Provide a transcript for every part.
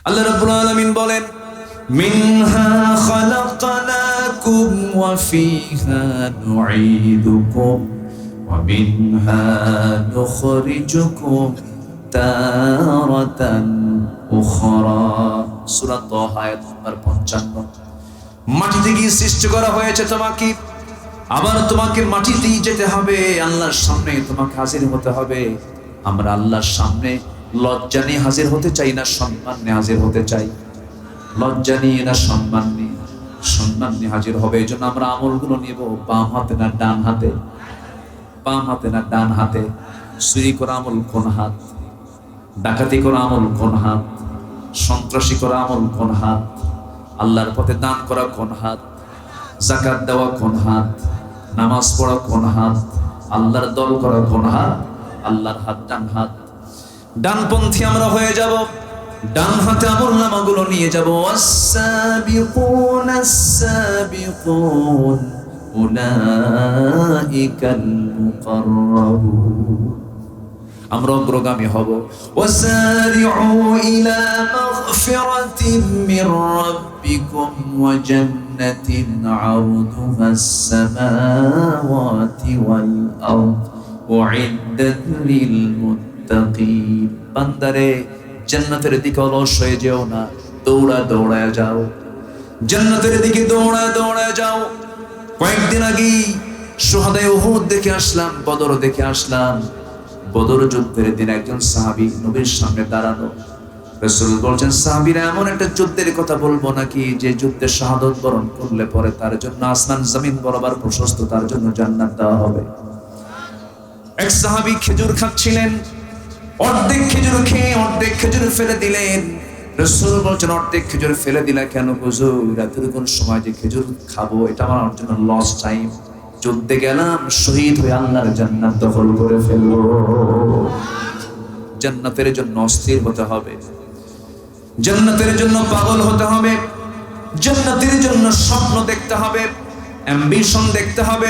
আল্লাহ রাব্বুল আলামিন বলেন, মিনহা খালাকনাকুম ওয়া ফিহা নুঈদুকুম ওয়া মিনহা নুখরিজুকুম তারাতান উখরা। সূরা তাহা আয়াত নম্বর 55। মাটি থেকে সৃষ্টি করা হয়েছে তোমাকে, আবার তোমাকে মাটিতেই যেতে হবে, আল্লাহর সামনে তোমাকে হাজির হতে হবে। আমরা আল্লাহর সামনে লজ্জা নিয়ে হাজির হতে চাই না সম্মান নিয়ে হাজির হতে চাই? লজ্জা নিয়ে না সম্মান নিয়ে? সম্মান নিয়ে হাজির হবে। এই জন্য আমরা আমলগুলো নিব বাম হাতে না ডান হাতে? বাম হাতে না ডান হাতে? চুরি করা আমল কোন হাত? ডাকাতি করা আমল কোন হাত? সন্ত্রাসী করা আমল কোন হাত? আল্লাহর পথে দান করা কোন হাত? যাকাত দেওয়া কোন হাত? নামাজ পড়া কোন হাত? আল্লাহর দল করা কোন হাত? আল্লাহর হাত ডান হাত। ডানপন্থী আমরা হয়ে যাব, ডান হাতে আমলনামাগুলো নিয়ে যাব। ওয়াস-সাবিকুনাস সাবিকুন উলাইকাল মুকাররাবুন। আমরা অগ্রগামী হব। ওয়াসারিউ ইলা মাগফিরাতিন মির রাব্বিকুম ওয়া জান্নাতিন আরদুহাস সামাওয়াতি ওয়াল আরদ উইদ্দাত লিল মুত্তাকিন। বান্দারে, জান্নাতের দিকে অলস হয়ে যেও না, দৌড়ায় যাও। জান্নাতের দিকে দৌড়ায় যাও। কয়েকদিন আগে শুহাদায়ে উহুদ দেখে আসলাম, বদর দেখে আসলাম। বদর যুদ্ধের দিন একজন সাহাবী নবীর সামনে দাঁড়ানো। রাসূল বলছেন, সাহাবীরা এমন একটা যুদ্ধের কথা বলবো নাকি যে যুদ্ধে শাহাদাত বরণ করলে পরে তার জন্য আসমান জমিন বরাবর প্রশস্ত, তার জন্য জান্নাত দেওয়া হবে। এক সাহাবী খেজুর খাচ্ছিলেন, অর্ধেক খেজুর খেয়ে অর্ধেক খেজুর ফেলে দিলেন। রাসূল বলছেন, অর্ধেক খেজুর ফেলে দিলা কেন? হুজুর, রাতের কোন সময় যে খেজুর খাবো এটা আমার জন্য লস টাইম। যুদ্ধে গেলাম, শহীদ হয়ে আল্লাহর জান্নাত দখল করে ফেলবো। জান্নাতের জন্য অস্থির হতে হবে, জান্নাতের জন্য পাগল হতে হবে, জান্নাতের জন্য স্বপ্ন দেখতে হবে, অ্যাম্বিশন দেখতে হবে।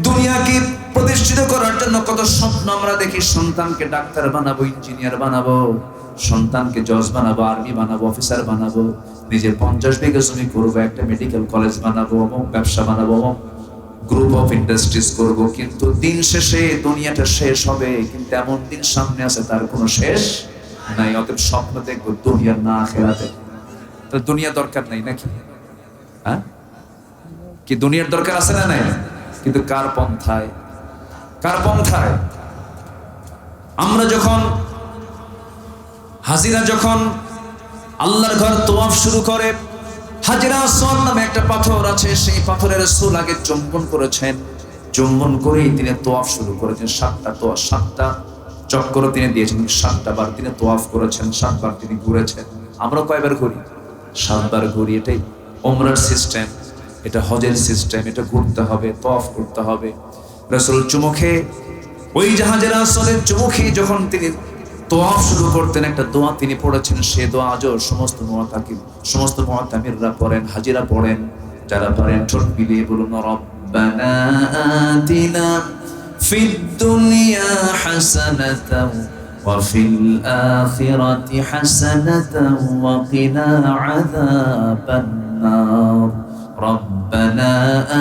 দুনিয়াকে প্রতিষ্ঠিত করার জন্য কত স্বপ্ন আমরা দেখি। সন্তানকে ডাক্তার বানাবো, ইঞ্জিনিয়ার বানাবো, সন্তানকে জজ বানাবো, আর্মি বানাবো, অফিসার বানাবো, নিজের 50 বিঘা জমি করবো, একটা মেডিকেল কলেজ বানাবো, ব্যবসা বানাবো, গ্রুপ অফ ইন্ডাস্ট্রিজ করব। কিন্তু দিন শেষে দুনিয়াটা শেষ হবে, কিন্তু এমন দিন সামনে আছে তার কোনো শেষ নাই। অতএব স্বপ্ন দেখবো দুনিয়ার না আখিরাতে। তো দুনিয়া দরকার নাই নাকি? হ্যাঁ, কি দুনিয়ার দরকার আছে না নাই? কিন্তু কার পন্থায়? কার পন্থায়? আমরা যখন হাজিরা যখন আল্লাহর ঘর তওয়াফ শুরু করে, হাজরা আসওয়াদ নামে একটা পাথর আছে, সেই পাথরের রাসূল আগে চুম্বন করেছেন। চুম্বন করেই তিনি তওয়াফ শুরু করেছেন। 7টা চক্কর তিনি দিয়েছেন, 7টা বার তিনি তওয়াফ করেছেন, 7 বার তিনি ঘুরেছেন। আমরা কয়বার ঘুরি? 7 বার ঘুরি। এটাই উমরার সিস্টেম, এটা হজের সিস্টেম। এটা ঘুরতে হবে, তওয়াফ করতে হবে। রাসূল চুমুখে, ওই হাজরা আসওয়াদের চুমুখে যখন তিনি তওয়াফ শুরু করতেন, একটা দোয়া তিনি পড়েছেন। সে দোয়া আজও সমস্ত মুতামিররা পড়েন, হাজিরা পড়েন। যারা পড়েন ঠোঁট মিলিয়ে বলুন, রব্বানা আতিনা ফিদ দুনিয়া হাসানাতাও ওয়া ফিল আখিরাতি হাসানাতাও ওয়া কিনা আযাবান নার। রব্বানা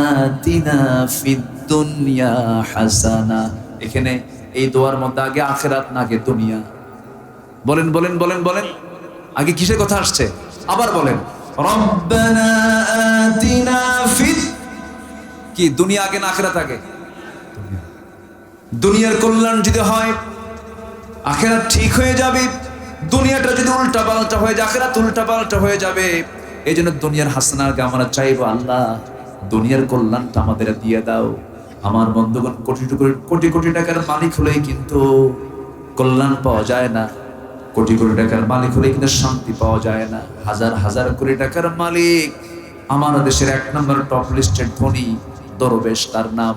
আতিনা ফিদ দুনিয়া হাসানা। এখানে এই দোয়ার মধ্যে আগে আখিরাত না আগে দুনিয়া? বলেন বলেন বলেন বলেন, আগে কিসের কথা আসছে? আবার বলেন, রব্বানা আতিনা ফিদ, কি দুনিয়া আগে না আখিরাত আগে? দুনিয়ার কল্যাণ যদি হয় আখিরাত ঠিক হয়ে যাবে। দুনিয়াটা যদি উল্টা পাল্টা হয়ে যায়, আখিরাত উল্টা পাল্টা হয়ে যাবে। এই জন্য দুনিয়ার হাসানা আগে আমরা চাইবো, আল্লাহ দুনিয়ার কল্যাণটা আমাদের দিয়ে দাও। আমার বন্ধুগণ, কোটি কোটি টাকার মালিক হলেই কিন্তু কল্যাণ পাওয়া যায় না। কোটি কোটি টাকার মালিক হলেই কিন্তু শান্তি পাওয়া যায় না। হাজার হাজার কোটি টাকার মালিক, আমার দেশের 1 নম্বর টপ লিস্টের ধনী দরবেশ, তার নাম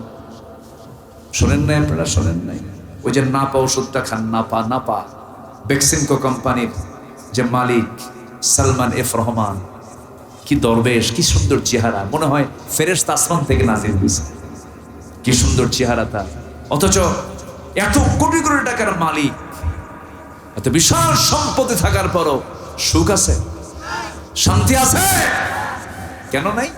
শোনেন নাই আপনারা? শোনেন নাই? ওই যে নাপা ওষুধটা খান, নাপা বেক্সিমকো কোম্পানির যে মালিক সালমান এফ রহমান, কি দরবেশ, কি সুন্দর চেহারা, মনে হয় ফেরেশতা আসমান থেকে নাজিল হয়েছে। কি সুন্দর চেহারা তার, অথচ এত কোটি কোটি টাকার মালিক, এত বিশাল সম্পত্তি থাকার পরও সুখ আছে, শান্তি আছে? কেন নাই?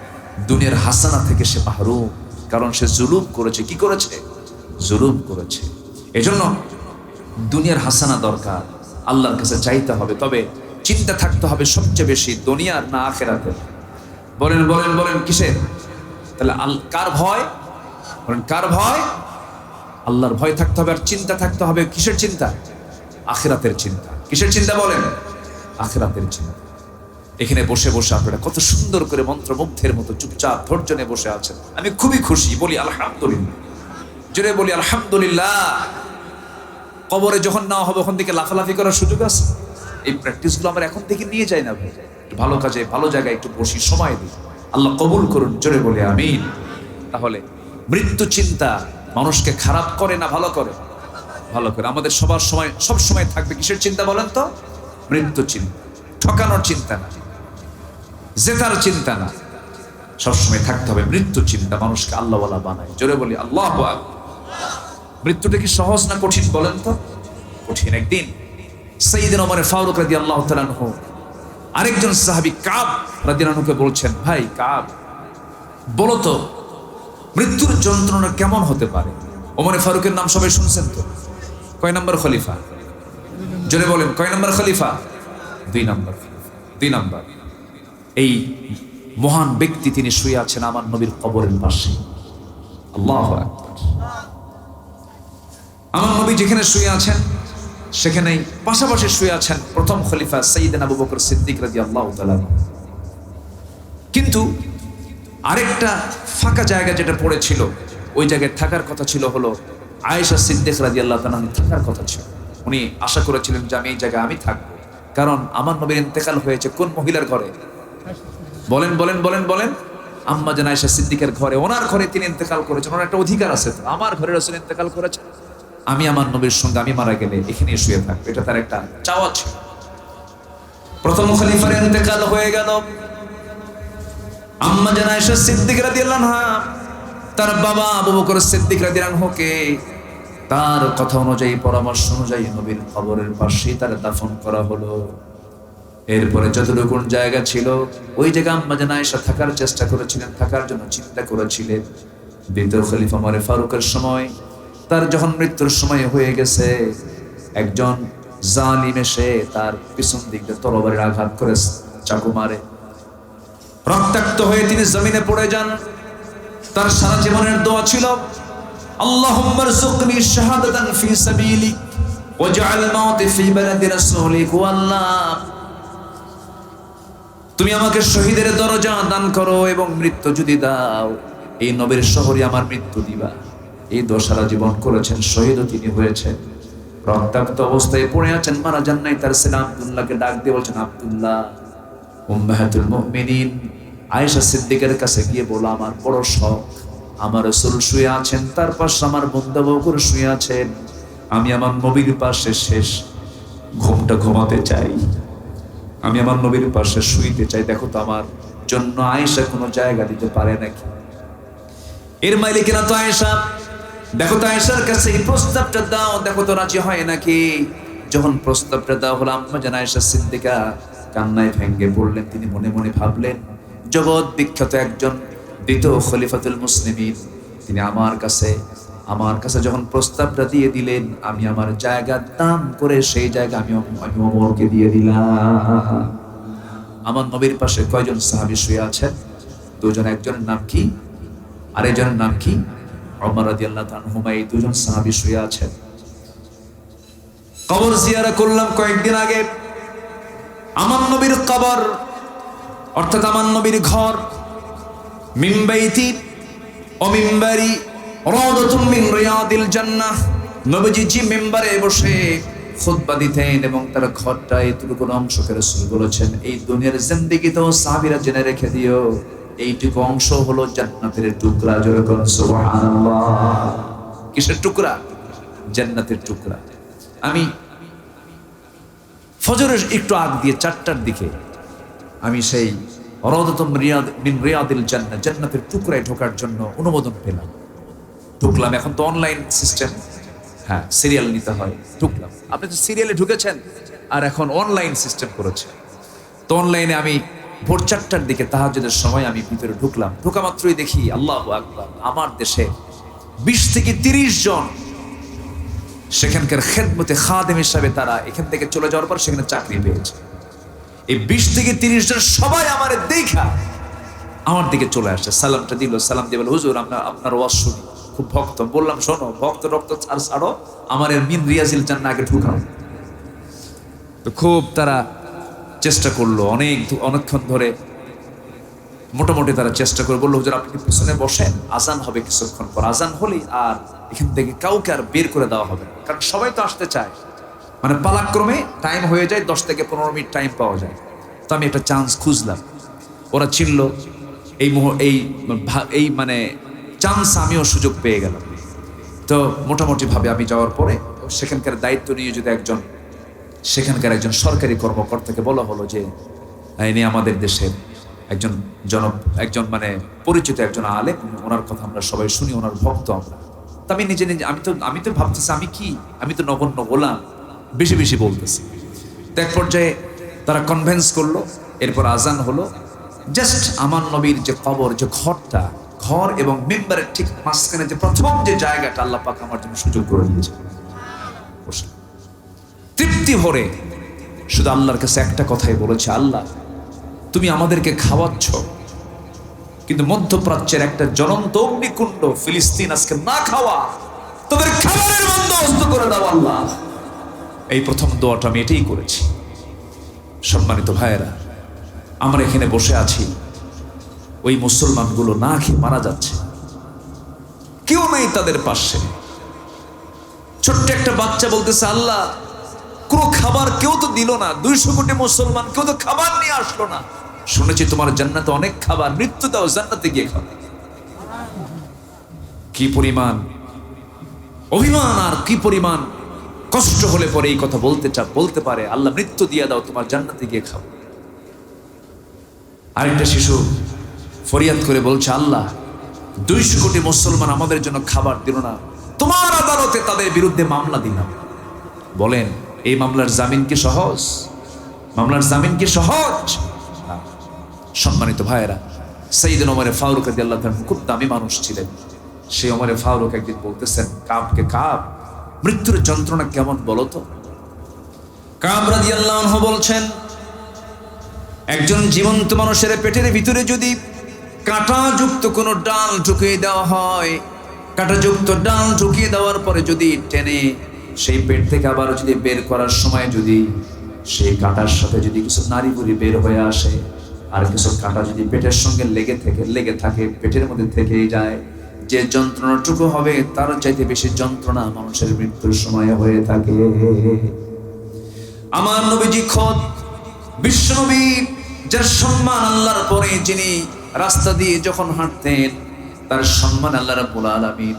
দুনিয়ার হাসানা থেকে সে মাহরুম, কারণ সে জুলুম করেছে। কি করেছে? জুলুম করেছে। এজন্য দুনিয়ার হাসানা দরকার, আল্লাহর কাছে চাইতে হবে, তবে চিন্তা থাকতে হবে সবচেয়ে বেশি দুনিয়ার না আখিরাতের। বলেন বলেন বলেন কিসের? তাহলে কার ভয়? বলেন কার ভয়? আল্লাহর ভয় থাকতে হবে। আর চিন্তা থাকতে হবে কিসের চিন্তা? আখিরাতের চিন্তা। কিসের চিন্তা বলেন? আখিরাতের চিন্তা। এখানে বসে বসে আপনারা কত সুন্দর করে মন্ত্রমুগ্ধের মতো চুপচাপ ধৈর্য নিয়ে বসে আছেন, আমি খুবই খুশি। বলি আলহামদুলিল্লাহ, জোরে বলি আলহামদুলিল্লাহ। কবরে যখন নেওয়া হবে ওখান থেকে লাফালাফি করার সুযোগ আছে? এই প্র্যাকটিসগুলো আমরা এখন থেকে নিয়ে যাই না ভাই। একটু ভালো কাজে ভালো জায়গায় একটু বসি, সময় দিই। আল্লাহ কবুল করুন, জোরে বলি আমিন। তাহলে মৃত্যু চিন্তা মানুষকে খারাপ করে না ভালো করে? ভালো করে। আমাদের সবার সময় সব সময় থাকবে কিসের চিন্তা বলেন তো? মৃত্যু চিন্তা। ঠকানোর চিন্তা না, জেতার চিন্তা না, সবসময় থাকতে হবে মৃত্যু চিন্তা। মানুষকে আল্লাহওয়ালা বানায়। জোরে বলি আল্লাহু আকবার। মৃত্যুটা কি সহজ না কঠিন বলেন তো? কঠিন। একদিন সাইয়েদনা ওমর ফারুক রাদিয়াল্লাহু তাআলা আনহু আরেকজন সাহাবী কাব রাদিয়াল্লাহু আনহুকে বলছেন, ভাই কাব, বলো তো মৃত্যুর যন্ত্রণা কেমন হতে পারে? ওমর ফারুকের নাম সবাই শুনছেন তো? কয় নম্বর খলিফা? জোরে বলেন, কয় নম্বর খলিফা? 2 নম্বর। 2 নম্বর। এই মহান ব্যক্তি তিনি শুয়ে আছেন আমার নবীর কবরের পাশে। আল্লাহু আকবার। আমার নবী যেখানে শুয়ে আছেন সেখানে পাশাপাশি শুয়ে আছেন প্রথম খলিফা সাইয়েদনা আবু বকর সিদ্দিক রাদিয়াল্লাহু তাআলা। কিন্তু আরেকটা ফাঁকা জায়গা যেটা পড়েছিল, ওই জায়গায় থাকার কথা ছিল হলো আয়েশা সিদ্দিক রাদিয়াল্লাহু তাআলা থাকার কথা ছিল। উনি আশা করেছিলেন যে আমি এই জায়গায় আমি থাকবো, কারণ আমার নবীর ইন্তেকাল হয়েছে কোন মহিলার ঘরে? বলেন বলেন বলেন বলেন। আম্মা জান আয়েশা সিদ্দিকের ঘরে, ওনার ঘরে তিনি ইন্তেকাল করেছেন। ওনার একটা অধিকার আছে, তো আমার ঘরে রাসূল ইন্তেকাল করেছেন, আমি আমার নবীর সঙ্গে আমি মারা গেলে এখানে শুয়ে থাকবো, এটা তার একটা চাওয়া ছিল। প্রথম খলিফার ইন্তেকাল হয়ে গেল। আম্মা জান আয়েশা সিদ্দিক রাদিয়াল্লাহু আনহা তার বাবা আবু বকর সিদ্দিক রাদিয়াল্লাহু আনহুকে তার কথা অনুযায়ী, পরামর্শ অনুযায়ী নবীর কবরের পাশেই তার দাফন করা হলো। এরপরে যতটুকু জায়গা ছিল ওই জায়গা আম্মা জান আয়েশা থাকার চেষ্টা করেছিলেন, থাকার জন্য চিন্তা করেছিলেন। দ্বিতীয় খলিফা ওমর ফারুকের সময়, তার যখন মৃত্যুর সময় হয়ে গেছে, একজন জালিম এসে তার পিছন দিক দিয়ে তরবারির আঘাত করে চাকু মারে। রক্তাক্ত হয়ে তিনি জমিনে পড়ে যান। তার সারা জীবনের দোয়া ছিল, আল্লাহুম্মা রযুকনি শাহাদাতান ফি সাবিলিক ওয়াজআল মাউতি ফি বালাদি রাসূলিক। ওয়া আল্লাহ, তুমি আমাকে শহীদের দরজা দান করো এবং মৃত্যু যদি দাও এই নবীর শহরে আমার মৃত্যু দিবা। এই দোয়া সারা জীবন করেছেন, শহীদও তিনি হয়েছেন। রক্তাক্ত অবস্থায় পড়ে আছেন, মারা যান নাই। তার ছেলে আব্দুল্লাহকে ডাক দিয়ে বলছেন, আব্দুল্লাহ, উম্মাহাতুল মুমিনিন আয়েশা সিদ্দিকের কাছে গিয়ে বলো আমার বড় শখ, আমার রাসূল শুয়ে আছেন, তার পাশে আমার বন্ধু বকর শুয়ে আছেন, আমি আমার নবীর পাশে শেষ ঘুমটা ঘুমাতে চাই, আমি আমার নবীর পাশে শুইতে চাই। দেখো তো আমার জন্য আয়েশা কোনো জায়গা দিতে পারে নাকি? এর মালিকেরা তো আয়েশা। দেখো তো আয়েশার কাছে এই প্রস্তাবটা দাও, দেখো তো রাজি হয় নাকি। যখন প্রস্তাবটা দাও হলো, আম্মা জান আয়েশা সিদ্দিকা কান্নায় ভেঙে পড়লেন। তিনি মনে মনে ভাবলেন, জগৎ বিখ্যাত একজন দ্বিতীয় খলিফাতুল মুসলিমিন, তিনি আমার কাছে যখন প্রস্তাবটা দিয়ে দিলেন, আমি আমার জায়গার দাম করে সেই জায়গা আমি ওমরকে দিয়ে দিলাম। আমার নবীর পাশে কয়জন সাহাবী শুয়ে আছেন? 2 জন। একজনের নাম কি? আরেকজনের নাম কি? ওমর রাদিয়াল্লাহু তাআলা আনহুমা। এই 2 জন সাহাবী শুয়ে আছেন। কবর জিয়ারা করলাম কয়েকদিন আগে। আমার নবীর কবর, অর্থাৎ আমার নবীর ঘর, মিন বাইতি ও মিম্বারি রাওদাতুম মিন রিয়াদিল জান্নাহ। নবীজি যে মিম্বারে বসে খুতবা দিতেন এবং তার ঘরটা এতটুকু অংশকে রাসূল বলেছেন, এই দুনিয়ার জিন্দেগিতেও সাহাবীরা জেনে রেখে দিও, এইটুকু অংশ হলো জান্নাতের টুকরা। জোরে বলুন সুবহানাল্লাহ। কিসের টুকরা? জান্নাতের টুকরা। আমি ফজরের একটু আগ দিয়ে 4টার দিকে আমি সেই রাওদাতুম মিন রিয়াদিল জান্নাহ, জান্নাতের টুকরায় ঢোকার জন্য অনুমোদন পেলাম। ঢুকলাম। এখন তো অনলাইন সিস্টেম, সিরিয়াল নিতে হয়। ঢুকলাম। আপনি তো সিরিয়ালে ঢুকেছেন, আর এখন অনলাইন সিস্টেম করেছে। তো অনলাইনে আমি ভোর 4টার দিকে তাহাজ্জুদের সময় আমি ভিতরে ঢুকলাম, ঢোকা মাত্রই দেখি আল্লাহু আকবার, আমার দেশে 20 থেকে 30 জন সেখানকার খেদমতে খাদেম হিসাবে তারা এখান থেকে চলে যাওয়ার পর সেখানে চাকরি পেয়েছে। এই 20 থেকে 30 জন সবাই আমার দেখা আমার দিকে চলে আসছে, সালামটা দিল, সালাম দিয়ে বলে হুজুর আপনার ওয়াজ শুনি, খুব ভক্ত। বললাম শোনো, ভক্ত রক্ত ছাড়ো, আমার এর মিন রিয়াজিল জান্নাহ আগে ঢুকাও। তো খুব তারা চেষ্টা করলো, অনেকক্ষণ ধরে মোটামুটি তারা চেষ্টা করে বললো হুজুর আপনি পিছনে বসেন, আজান হবে কিছুক্ষণ পর, আজান হলেই আর এখান থেকে কাউকে আর বের করে দেওয়া হবে না, কারণ সবাই তো আসতে চায়, মানে পালাক্রমে টাইম হয়ে যায়, 10 থেকে 15 মিনিট টাইম পাওয়া যায়। তো আমি একটা চান্স খুঁজলাম, ওরা চিনল, এই মানে চান্স আমিও সুযোগ পেয়ে গেলাম। তো মোটামুটি ভাবে আমি যাওয়ার পরে সেখানকার দায়িত্ব নিয়ে যদি সেখানকার একজন সরকারি কর্মকর্তাকে বলা হলো যে ইনি আমাদের দেশের একজন মানে পরিচিত একজন আলেম, ওনার কথা আমরা সবাই শুনি, ওনার ভক্ত আমরা। তা আমি নিজে আমি তো ভাবতেছি আমি তো নগণ্য গোলাম, বেশি বেশি বলতেছি। তো এক পর্যায়ে তারা কনভিন্স করলো, এরপর আজান হলো। জাস্ট আমার নবীর যে কবর, যে ঘর এবং মেম্বারের ঠিক মাঝখানে যে প্রথম যে জায়গাটা আল্লাহ পাক আমার জন্য সুযোগ করে দিয়েছে, তৃপ্তি ভরে শুধু আল্লাহর কাছে একটা কথাই বলেছে, আল্লাহ তুমি আমাদেরকে খাওয়াচ্ছ, কিন্তু মধ্যপ্রাচ্যের একটা জ্বলন্ত অগ্নিকুণ্ড ফিলিস্তিন আজকে না খাওয়া, তোদের খাবারের বন্দোবস্ত করে দাও আল্লাহ। এই প্রথম দোয়াটা আমি এটাই করেছি। সম্মানিত ভাইয়েরা, আমরা এখানে বসে আছি, ওই মুসলমানগুলো না খেয়ে মারা যাচ্ছে, কেউ নেই তাদের পাশে। ছোট্ট একটা বাচ্চা বলতেছে আল্লাহ কোনো খাবার কেউ তো দিল না, 200 কোটি মুসলমান কেউ তো খাবার নিয়ে আসলো না, শুনেছি তোমার জান্নাতে অনেক খাবার, মৃত্যু দাও, জান্নাতে গিয়ে খাও। কি পরিমাণ অভিমান আর কি পরিমাণ কষ্ট হলে পরে এই কথা বলতে পারে, আল্লাহ মৃত্যু দিয়ে দাও, তোমার জান্নাতে গিয়ে খাও। আরেকটা শিশু ফরিয়াদ করে বলছে আল্লাহ 200 কোটি মুসলমান আমাদের জন্য খাবার দিল না, তোমার আদালতে তাদের বিরুদ্ধে মামলা দিলাম। বলেন এই মামলার জামিন কি সহজ? মামলার জামিন কি সহজ? সম্মানিত ভাইয়েরা, সাইয়েদনা ওমর ফারুক রাদিয়াল্লাহু তাআলা খুব দামি মানুষ ছিলেন। সেই ওমর ফারুক একদিন বলতেছেন কাবকে, কাব মৃত্যুর যন্ত্রণা কেমন বলো তো? কাব রাদিয়াল্লাহু আনহু বলছেন একজন জীবন্ত মানুষের পেটের ভিতরে যদি কাঁটাযুক্ত কোনো ডাল ঢুকিয়ে দেওয়া হয়, কাঁটাযুক্ত ডাল ঢুকিয়ে দেওয়ার পরে যদি টেনে সেই পেট থেকে আবার যদি বের করার সময় যদি সেই কাঁটার সাথে যদি কিছু নাড়ি বুড়ি বের হয়ে আসে, আর কিছু কাঁটা যদি পেটের সঙ্গে লেগে থাকে, পেটের মধ্যে থেকেই যায়, যে যন্ত্রণাটুকু হবে তার চাইতে বেশি যন্ত্রণা মানুষের মৃত্যুর সময় হয়ে থাকে। আমার নবীজি খোদ বিশ্বনবী, যার সম্মান আল্লাহর পরে, যিনি রাস্তা দিয়ে যখন হাঁটতেন তার সম্মান আল্লাহ রাব্বুল আলামিন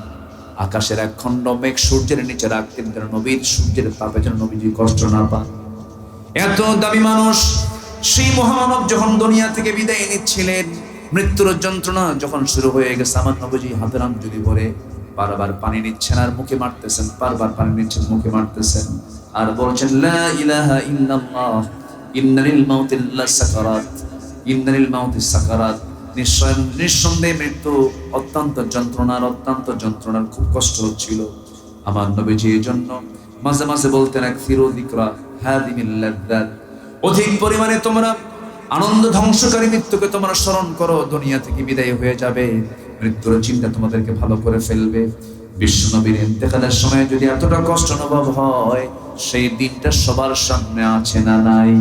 আকাশের এক খণ্ড মেঘ সূর্যের নিচে রাখতেন, যেন নবীর সূর্যের তাপে যেন নবীজি কষ্ট না পান। এত দামি মানুষ, সেই মহামানব যখন দুনিয়া থেকে বিদায় নিচ্ছিলেন, মৃত্যুর যন্ত্রণা যখন শুরু হয়ে গেছে, আমার নবীজি হাতের আঙ্গুলি ভরে বারবার পানি নিচ্ছেন আর মুখে মারতেছেন, বারবার পানি নিচ্ছেন মুখে মারতেছেন, আর বলছেন লা ইলাহা ইল্লাল্লাহ ইন্নালিল মাউতি লাসাকারাত, ইন্নালিল মাউতি সাকারাত। নিঃসন্দেহে মৃত্যু অত্যন্ত যন্ত্রণার খুব কষ্ট হচ্ছিল। আমার নবীজি এই জন্য মাঝে মাঝে বলতেন আকসিরু যিকরা হাদিমিল লাযযাত, অধিক পরিমাণে তোমরা আনন্দ ধ্বংসকারী মৃত্যুকে তোমরা স্মরণ করো, দুনিয়া থেকে বিদায় হয়ে যাবে, মৃত্যুর চিন্তা তোমাদেরকে ভালো করে ফেলবে। বিশ্বনবীর ইন্তেকালের সময় যদি এতটা কষ্ট অনুভব হয়, সেই দিনটা সবার সামনে আছে না নাই?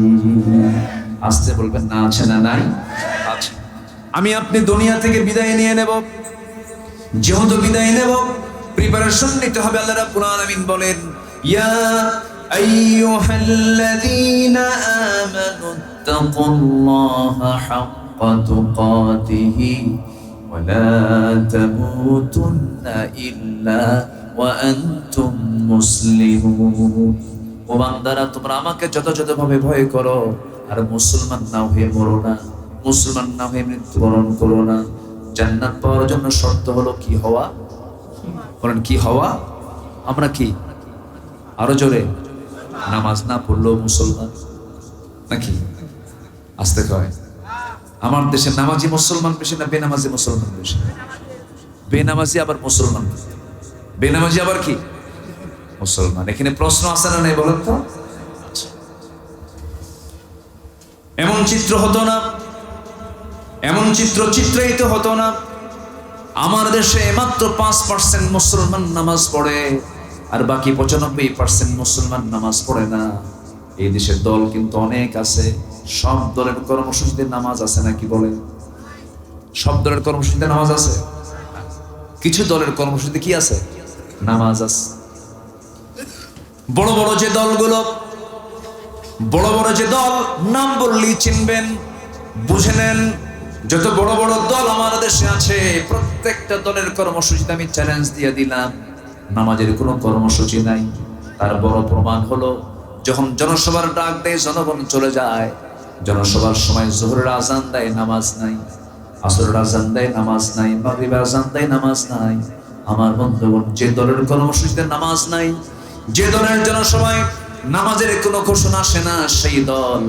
আসতে বলবেন না, আছে না নাই? আছে। আমি আপনি দুনিয়া থেকে বিদায় নিয়ে নেব, যেহেতু বিদায় নেব প্রিপারেশন নিতে হবে। আল্লাহ রাব্বুল আলামিন বলেন ইয়া আইয়ুহাল্লাযীনা আমানু তাকুল্লাহা হাক্কা তুকাতিহি ওয়া লা তামুতুন্না ইল্লা ওয়া আনতুম মুসলিমুন। ও বান্দারা, তোমরা আমাকে যথাযথভাবে ভয় করো, আর মুসলমান না হয়ে মরো না, মুসলমান না হয়ে মৃত্যুবরণ করো না। জান্নাত পাওয়ার জন্য শর্ত হলো কি হওয়া? বলেন কি হওয়া? আমরা কি আরো জোরে? নামাজ না পড়লেও মুসলমান নাকি? আসতে কয় আমার দেশে নামাজি মুসলমান বেশি না বেনামাজি মুসলমান বেশি? বেনামাজি আবার মুসলমান, বেনামাজি আবার কি মুসলমান। এখানে প্রশ্ন আছে না নাই বলেন তো? এমন চিত্র হতো না, এমন চিত্রায়িত হতো না। আমার দেশে মাত্র 5% মুসলমান নামাজ পড়ে, আর বাকি 95% মুসলমান নামাজ পড়ে না। এই দেশের দল কিন্তু অনেক আছে, সব দলের কর্মসূচিতে নামাজ আছে নাকি বলেন? সব দলের কর্মসূচিতে নামাজ আছে? কিছু দলের কর্মসূচিতে কি আছে? নামাজ আছে। বড় বড় যে দলগুলো, বড় বড় যে দল, নাম বললেই চিনবেন, বুঝে নেন, যত বড় বড় দল আমার দেশে আছে প্রত্যেকটা দলের কর্মসূচিতে আমি চ্যালেঞ্জ দিয়ে দিলাম নামাজের কোনো কর্মসূচি নাই। তার বড় প্রমাণ হলো যখন জনসভার ডাক দেয় জনগণ চলে যায়, জনসভার সময় যোহরের আজান দেয় নামাজ নাই, আসরের আজান দেয় নামাজ নাই, মাগরিবের আজান দেয় নামাজ নাই। আমার বন্ধুগণ, যে দলের কর্মসূচিতে নামাজ নাই, যে দলের জনসভায় নামাজের কোনো ঘোষণা আসে না, সেই দল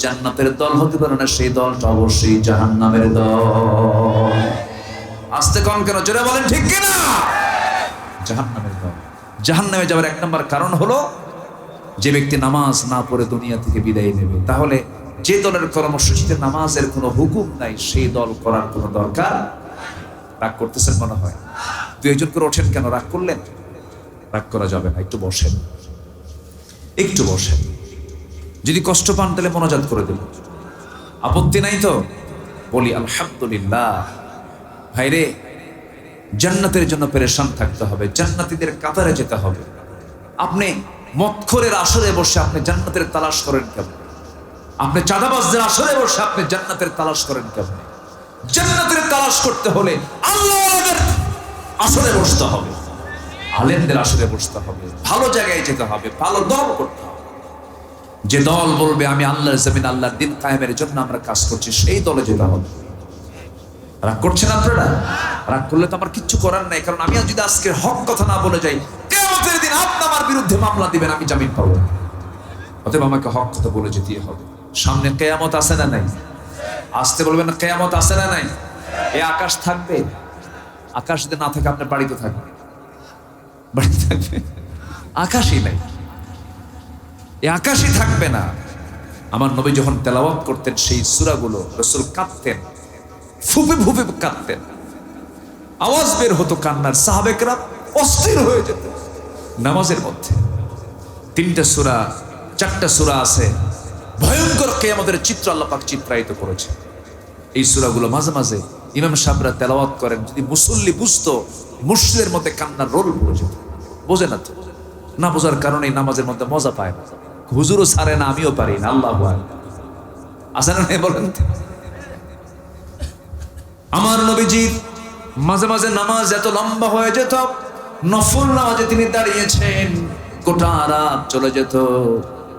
জান্নাতের দল হতে পারে না, সেই দলটা অবশ্যই জাহান্নামের দল। আস্তে কম কেন, জোরে বলেন ঠিক কিনা? জাহান্নামের দল। জাহান্নামে যাওয়ার 1 নম্বর কারণ হলো যে ব্যক্তি নামাজ না পড়ে দুনিয়া থেকে বিদায় নেবে। তাহলে যে দলের কর্মসূচিতে নামাজের কোনো হুকুম নাই, সেই দল করার কোনো দরকার। রাগ করতেছেন মনে হয়, 2 জন করে ওঠেন কেন? রাগ করলেন? রাগ করা যাবে না, একটু বসেন, একটু বসেন। যদি কষ্ট পান তাহলে মোনাজাত করে দেব, আপত্তি নাই তো? বলি আলহামদুলিল্লাহ। ভাইরে, জান্নাতের জন্য পেরেশান থাকতে হবে, জান্নাতীদের কাতারে যেতে হবে। আপনি মদখোরের আসরে বসে আপনি জান্নাতের তালাশ করেন কেমন? আপনি চাঁদাবাজদের আসরে বসে আপনি জান্নাতের তালাশ করেন কেমন? জান্নাতের তালাশ করতে হলে আল্লাহর আসরে বসতে হবে, আলেমদের আসরে বসতে হবে, ভালো জায়গায় যেতে হবে, ভালো দল করতে হবে। যে দল বলবে আমি আল্লাহর জমিন আল্লাহর দিন কায়েমের জন্য আমরা কাজ করছি, সেই দলে যেতে হবে। রাগ করছেন আপনারা? রাগ করলে তো আমার কিচ্ছু করার নাই, কারণ আমি যদি আজকে হক কথা না বলে যাই, কিয়ামতের দিন আপনি আমার বিরুদ্ধে মামলা দিবেন, আমি জামিন পাবো না। অতএব আমাকে হক কথা বলে যেতে হবে। সামনে কিয়ামত আছে না নাই? আসতে বলবেন না, কিয়ামত আছে না নাই? এই আকাশ থাকবে? আকাশ যদি না থাকে আপনার বাড়িতে থাকবে, বাড়িতে থাকবে, আকাশই নাই, এই আকাশই থাকবে না। আমার নবী যখন তেলাওয়াত করতেন সেই সূরাগুলো, রাসূল কাঁদতেন, ফুপে ফুপে কাঁদতেন, আওয়াজ বের হতো কান্নার, সাহাবেকরা অস্থির হয়ে যেত। নামাজের মধ্যে 3টা সূরা 4টা সূরা আছে, ভয়ঙ্কর কিয়ামতের চিত্র আল্লাহ পাক চিত্রায়িত করেছে। এই সূরাগুলো মাঝে মাঝে ইমাম সাহেবরা তেলাওয়াত করেন, যদি মুসল্লি বুঝতো মুর্শিদের মধ্যে কান্নার রোল পড়ে যেত। বোঝে না তো, না বোঝার কারণে নামাজের মধ্যে মজা পায় না। হুজুরও ছাড়ে না, আমিও পারি না। আল্লাহু আকবার, আসেন না বলেন? আমার নবীজি মাঝে মাঝে নামাজ এত লম্বা হয়ে যেত, নফল নামাজে তিনি দাঁড়িয়েছেন, গোটা রাত চলে যেত।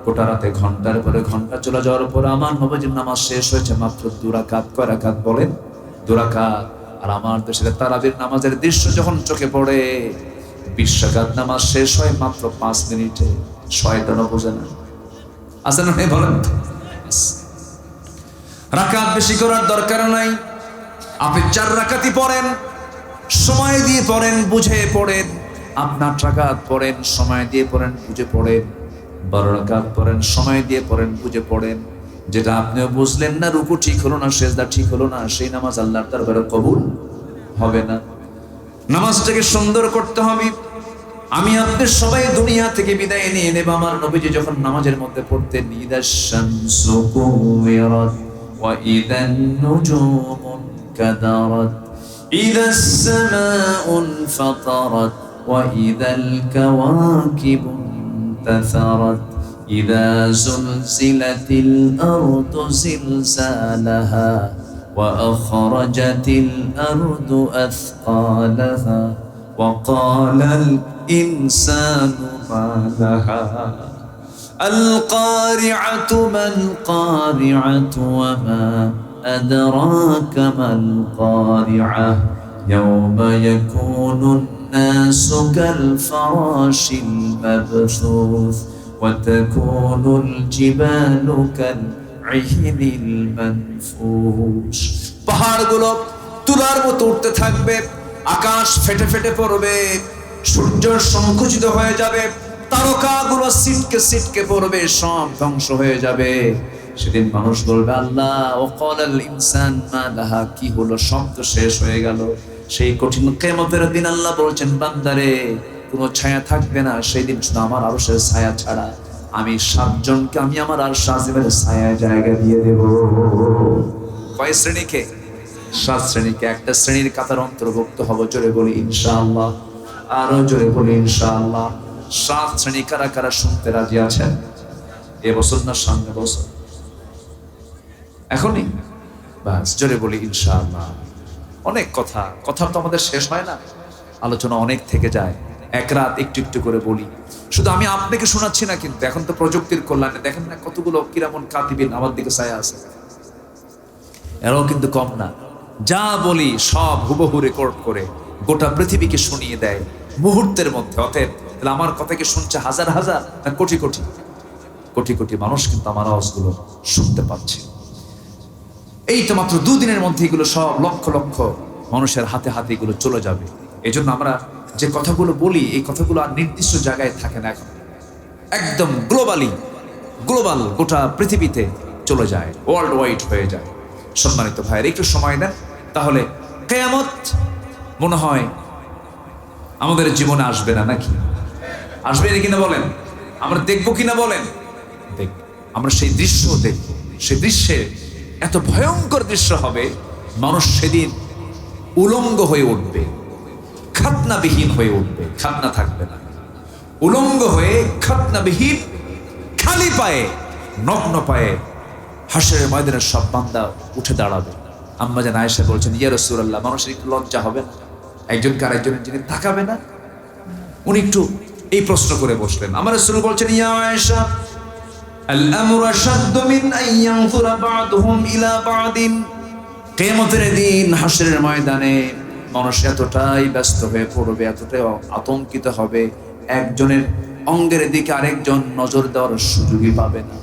গোটা রাতে ঘন্টার পরে ঘন্টা চলে যাওয়ার পর আমার নবীজির নামাজ শেষ হয়েছে মাত্র 2 রাকাত। কয় রাকাত বলেন? 2 রাকাত। আর আমার দেশের তারাবির নামাজের দৃশ্য যখন চোখে পড়ে, 20 রাকাত নামাজ শেষ হয় মাত্র 5 মিনিটে। শয়তানও বোঝে না, আসেন না বলেন? রাকাত বেশি করার দরকার নাই, আপনি 4 রাকাতই পড়েন, সময় দিয়ে পড়েন, বুঝে পড়েন। আপনি 8 রাকাত পড়েন, সময় দিয়ে পড়েন, বুঝে পড়েন। 12 রাকাত পড়েন, সময় দিয়ে পড়েন, বুঝে পড়েন। যেটা আপনিও বুঝলেন না, রুকু ঠিক হলো না, সেজদা ঠিক হলো না, সেই নামাজ আল্লাহর দরবারে কবুল হবে না। নামাজটাকে সুন্দর করতে হবে। আমি আপনি সবাই দুনিয়া থেকে বিদায় নিয়ে নেব। আমার নবীজি যখন নামাজের মধ্যে পড়তেন, ইদাশ শামসু কুওয়িরাত ওয়া ইদান নুজুমু কাদারাত, ইদাস সামাউ ফাতারাত ওয়া ইদাল কাওয়াকিবু ইনতাসারাত, ইদা যুলজিলাতিল আরদু জিলজালাহা ওয়া আখরাজাতিল আরদু আথকালাহা ওয়া ক্বালাল ইনসানু মা লাহা, القارعة ما القارعة وما أدراك ما القارعة يوم يكون الناس كالفراش المبثوث وتكون الجبال আইনিল মানফুস। পাহাড়গুলো তুলার মতো উঠতে থাকবে, আকাশ ফেটে ফেটে পড়বে, সূর্য সংকুচিত হয়ে যাবে, তারকাগুলো ছিটকে ছিটকে পড়বে, সব ধ্বংস হয়ে যাবে। সেদিন মানুষ বলবে আল্লাহ ওয়াকালাল ইনসান মা লাহা, কি হলো, সব তো শেষ হয়ে গেল। সেই কঠিন কিয়ামতের দিন আল্লাহ বলছেন বান্দারে কোনো ছায়া থাকবে না সেই দিন, শুধু আমার আরশের ছায়া ছাড়া। আমি 7 জনকে আমি আমার আরশ আজিমের ছায়ায় জায়গা দিয়ে দেব। কয় শ্রেণীকে? 7 শ্রেণীকে। একটা শ্রেণীর কাতার অন্তর্ভুক্ত হব, জোরে বলি ইনশাআল্লাহ, আরো জোরে বলি ইনশাআল্লাহ। 7 শ্রেণী কারা কারা শুনতে রাজি আছেন? এবছর না সামনে বছর? এখনই? বাস, জোরে বলি ইনশাআল্লাহ। অনেক কথা তো আমাদের শেষ হয় না, আলোচনা অনেক থেকে যায়, এক রাত একটু একটু করে বলি। শুধু আমি আপনাকে শোনাচ্ছি না, কিন্তু এখন তো প্রযুক্তির কল্যাণে দেখেন না কতগুলো কিরামন কাতিবিন আমার দিকে ছায়া আছে, এরাও কিন্তু কম না। যা বলি সব হুবহু রেকর্ড করে গোটা পৃথিবীকে শুনিয়ে দেয় মুহূর্তের মধ্যে। অতএব তাহলে আমার কথা কি শুনছে হাজার হাজার না কোটি কোটি? কোটি কোটি মানুষ কিন্তু আমার আওয়াজগুলো শুনতে পাচ্ছে। এই তো মাত্র 2 দিনের মধ্যে এগুলো সব লক্ষ লক্ষ মানুষের হাতে হাতে এগুলো চলে যাবে। এই জন্য আমরা যে কথাগুলো বলি এই কথাগুলো আর নির্দিষ্ট জায়গায় থাকে না, এখন একদম গ্লোবাল গোটা পৃথিবীতে চলে যায়, ওয়ার্ল্ড ওয়াইড হয়ে যায়। সম্মানিত ভাইয়ের একটু সময় দেন, তাহলে কিয়ামত মনে হয় আমাদের জীবনে আসবে না, নাকি আসবে কিনা বলেন? আমরা দেখবো কিনা বলেন? দেখব। আমরা সেই দৃশ্য দেখব। সেই দৃশ্যে এত ভয়ঙ্কর দৃশ্য হবে, মানুষ সেদিন উলঙ্গ হয়ে উঠবে, খাতনাবিহীন হয়ে উঠবে, খাতনা থাকবে না, উলঙ্গ হয়ে খাতনাবিহীন খালি পায়ে নগ্ন পায়ে হাসরের ময়দানের সব বান্দা উঠে দাঁড়াবে। আম্মা জান আয়েশা বলছেন ইয়া রাসূলুল্লাহ, মানুষের একটু লজ্জা হবে না? একজনকে আরেকজনের দিকে তাকাবে না? উনি একটু এই প্রশ্ন করে বসলেন। আমার রাসূল বলছেন ইয়া আয়েশা আল আমরু আশাদ্দু মিন আন ইয়ানজুরা বা'দুহুম ইলা বা'দিন। কিয়ামতের দিন হাসরের ময়দানে মানুষ এতটাই ব্যস্ত হয়ে পড়বে, এতটাই আতঙ্কিত হবে, একজনের অঙ্গের দিকে আরেকজন নজর দেওয়ার সুযোগই পাবে না,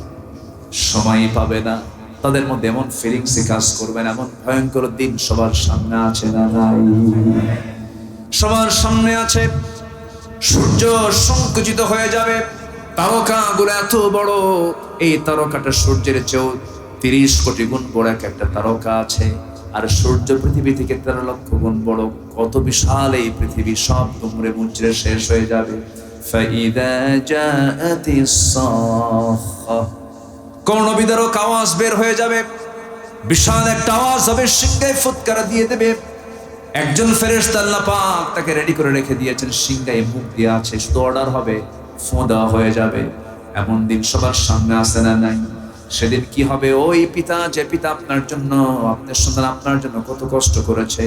সময়ই পাবে না। তাদের মধ্যে এমন ফিলিংস কাজ করবেন, এমন ভয়ঙ্কর দিন সবার সামনে আছে না নাই? সবার সামনে আছে। সূর্য সংকুচিত হয়ে যাবে, তারকাগুলো এত বড়, এই তারকাটা সূর্যের চেয়েও 30 কোটি গুণ বড় একটা তারকা আছে, আর সূর্য পৃথিবী থেকে 13 লক্ষ গুণ বড়। কত বিশাল এই পৃথিবী, সব দুমড়ে মুচড়ে শেষ হয়ে যাবে। ফাইদা জাআতিস সাখা, কর্ণবিদারক আওয়াজ বের হয়ে যাবে, বিশাল একটা আওয়াজ হবে, সিংহায় ফুৎকার দিয়ে দেবে। একজন ফেরেশতা আল্লাহ পাক তাকে রেডি করে রেখে দিয়েছেন, সিংহায় মুখ দিয়ে আছে, শুধু অর্ডার হবে, ফোঁ দেওয়া হয়ে যাবে। এমন দিন সবার সামনে আসে না নাই? সেদিন কি হবে? ওই পিতা, যে পিতা আপনার জন্য, আপনার সন্তান আপনার জন্য কত কষ্ট করেছে,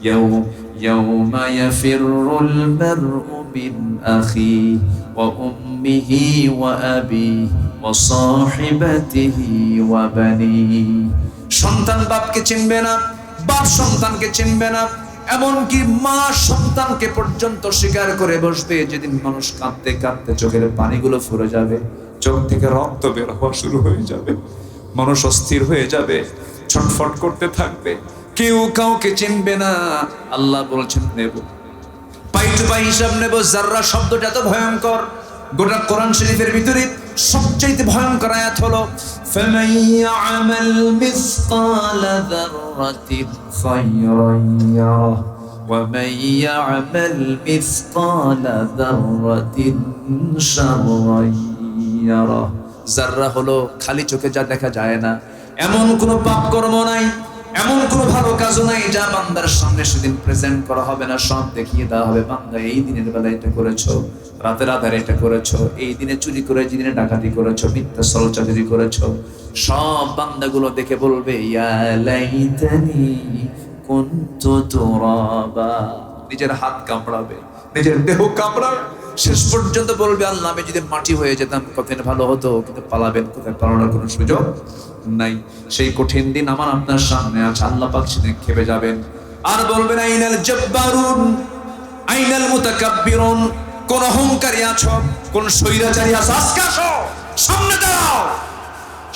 ইয়াউমা ইয়াফিরুল মারউ মিন আখি ওয়া উম্মিহি ওয়া আবিহি ওয়া সাহিবাতিহি ওয়া বানিহি। সন্তান বাপকে চিনবে না, বাপ সন্তানকে চিনবে না, এমনকি মা সন্তানকে পর্যন্ত স্বীকার করে বসবে। যেদিন মানুষ কাঁদতে কাঁদতে চোখের পানিগুলো ফুরে যাবে, চোখ থেকে রক্ত বের হওয়া শুরু হয়ে যাবে, মানুষ অস্থির হয়ে যাবে, ছটফট করতে থাকবে, কেউ কাউকে চিনবে না। আল্লাহ বলছেন নেব, পাই টু পাই হিসাব নেব। যাররা শব্দটা এত ভয়ঙ্কর, গোটা কোরআন শরীফের ভিতরে সবচেয়ে ভয়ঙ্কর আয়াত হলো ফামান ইয়া'মাল মিসকালা যাররাতিন খায়রান ইয়ারা ওয়া মান ইয়া'মাল মিসকালা যাররাতিন শাররান ইয়ারা। যাররা হলো খালি চোখে যা দেখা যায় না, এমন কোনো পাপ কর্ম নাই, এমন কোনো ভালো কাজও নাই যা বান্দার সামনে সেদিন প্রেজেন্ট করা হবে না, সব দেখিয়ে দেওয়া হবে। বান্দা এই দিনের বেলা এটা করেছো, রাতের আধারে এটা করেছো, এই দিনে চুরি করে এই দিনে ডাকাতি করেছো, মিথ্যা ছলচাতুরি করেছো, সব বান্দাগুলো দেখে বলবে ইয়া লাইতানি কুনতু তুরাবা। নিজের হাত কামড়াবে, নিজের দেহ কামড়াবে, শেষ পর্যন্ত বলবে আল্লাহ আমি যদি মাটি হয়ে যেতাম কত ভালো হতো। কিন্তু পালাবেন কোথায়? পালানোর কোনো সুযোগ নাই। সেই কঠিন দিন আমার আপনার সামনে আছে। আল্লাহ পাক সেদিন খেপে যাবেন আর বলবেন আইনাল জব্বারুন আইনাল মুতাকাব্বিরুন। কোন অহংকারী আছো, কোন স্বৈরাচারী আছো, আজকে আসো, সামনে দাঁড়াও।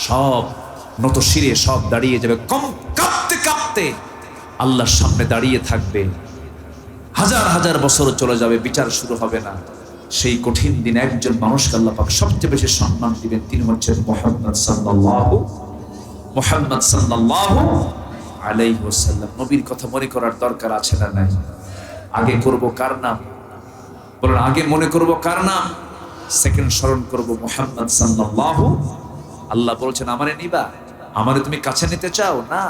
সব নত শিরে সব দাঁড়িয়ে যাবে, কাঁপতে কাঁপতে আল্লাহর সামনে দাঁড়িয়ে থাকবে। হাজার হাজার বছর চলে যাবে, বিচার শুরু হবে না। সেই কঠিন দিন একজন মানুষকে আল্লাহ পাক সবচেয়ে বেশি সম্মান দিবেন, তিনি হচ্ছেন মুহাম্মদ সাল্লাল্লাহু আলাইহি ওয়াসাল্লাম। নবীর কথা মনে করার দরকার আছে না নাই? আগে করব কার নাম? বলেন, আগে মনে করব কার নাম? সেকেন্ড স্মরণ করব মুহাম্মদ সাল্লাল্লাহু। আল্লাহ বলছেন আমারে নিবা, আমারে তুমি কাছে নিতে চাও না,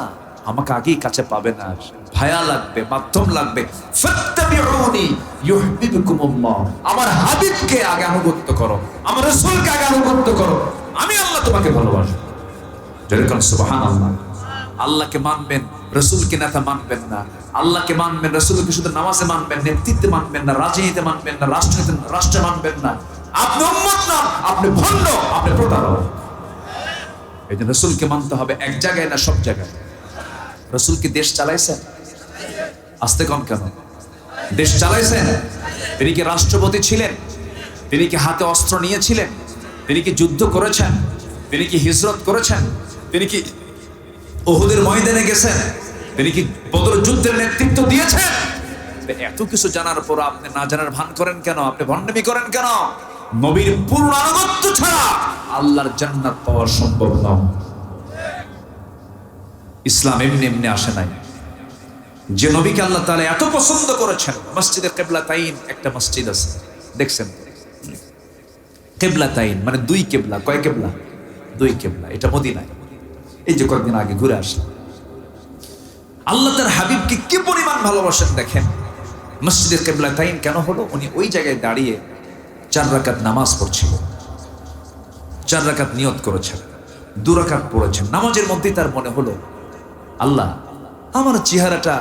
আমাকে আগেই কাছে পাবে না, ভায়া লাগবে, মাধ্যম লাগবে। ফাত্তাবিউনি ইউহিব্বুকুমুল্লাহ, আমার হাবিবকে আগে আনুগত্য করো, আমার রাসূলকে আগে আনুগত্য করো, আমি আল্লাহ তোমাকে ভালোবাসি। যেরকম সুবহানাল্লাহ। আল্লাহকে মানবেন, রাসূলকে নেতা মানবেন না। আল্লাহকে মানবেন, রাসূলকে শুধু নামাজে মানবেন, নেতৃত্বে মানবেন না, রাজনীতিতে মানবেন না, রাষ্ট্রে মানবেন না। আপনি উম্মত না, আপনি ভণ্ড, আপনি প্রতারক। এই যে রাসূলকে মানতে হবে এক জায়গায় না সব জায়গায়। রাসূল কি দেশ চালাইছেন? আস্তে কম কেন? দেশ চালাইছেন? তিনি কি রাষ্ট্রপতি ছিলেন? তিনি কি হাতে অস্ত্র নিয়েছিলেন? তিনি কি যুদ্ধ করেছেন? তিনি কি হিজরত করেছেন? তিনি কি উহুদের ময়দানে গেছেন? তিনি কি বদর যুদ্ধের নেতৃত্ব দিয়েছেন? এত কিছু জানার পর আপনি না জানার ভান করেন কেন? আপনি ভণ্ডামি করেন কেন? নবীর পূর্ণ আনুগত্য ছাড়া আল্লাহর জান্নাত পাওয়া সম্ভব নয়। ইসলাম এমনি এমনি আসে নাই। যে নবীকে আল্লাহ তাআলা এত পছন্দ করেছেন, মসজিদে কিবলাতাইন একটা মসজিদ আছে, দেখছেন? কিবলাতাইন মানে দুই কিবলা। কয় কিবলা? দুই কিবলা। এটা মদিনায়। এই যে কয়েকদিন আগে ঘুরে আসলাম। আল্লাহ তার হাবিবকে কি পরিমাণ ভালোবাসেন দেখেন। মসজিদে কিবলাতাইন কেন হলো? উনি ওই জায়গায় দাঁড়িয়ে 4 রাকাত নামাজ পড়ছিল, 4 রাকাত নিয়ত করেছেন, 2 রাকাত পড়েছেন। নামাজের মধ্যেই তার মনে হলো, আল্লাহ আমার চেহারাটা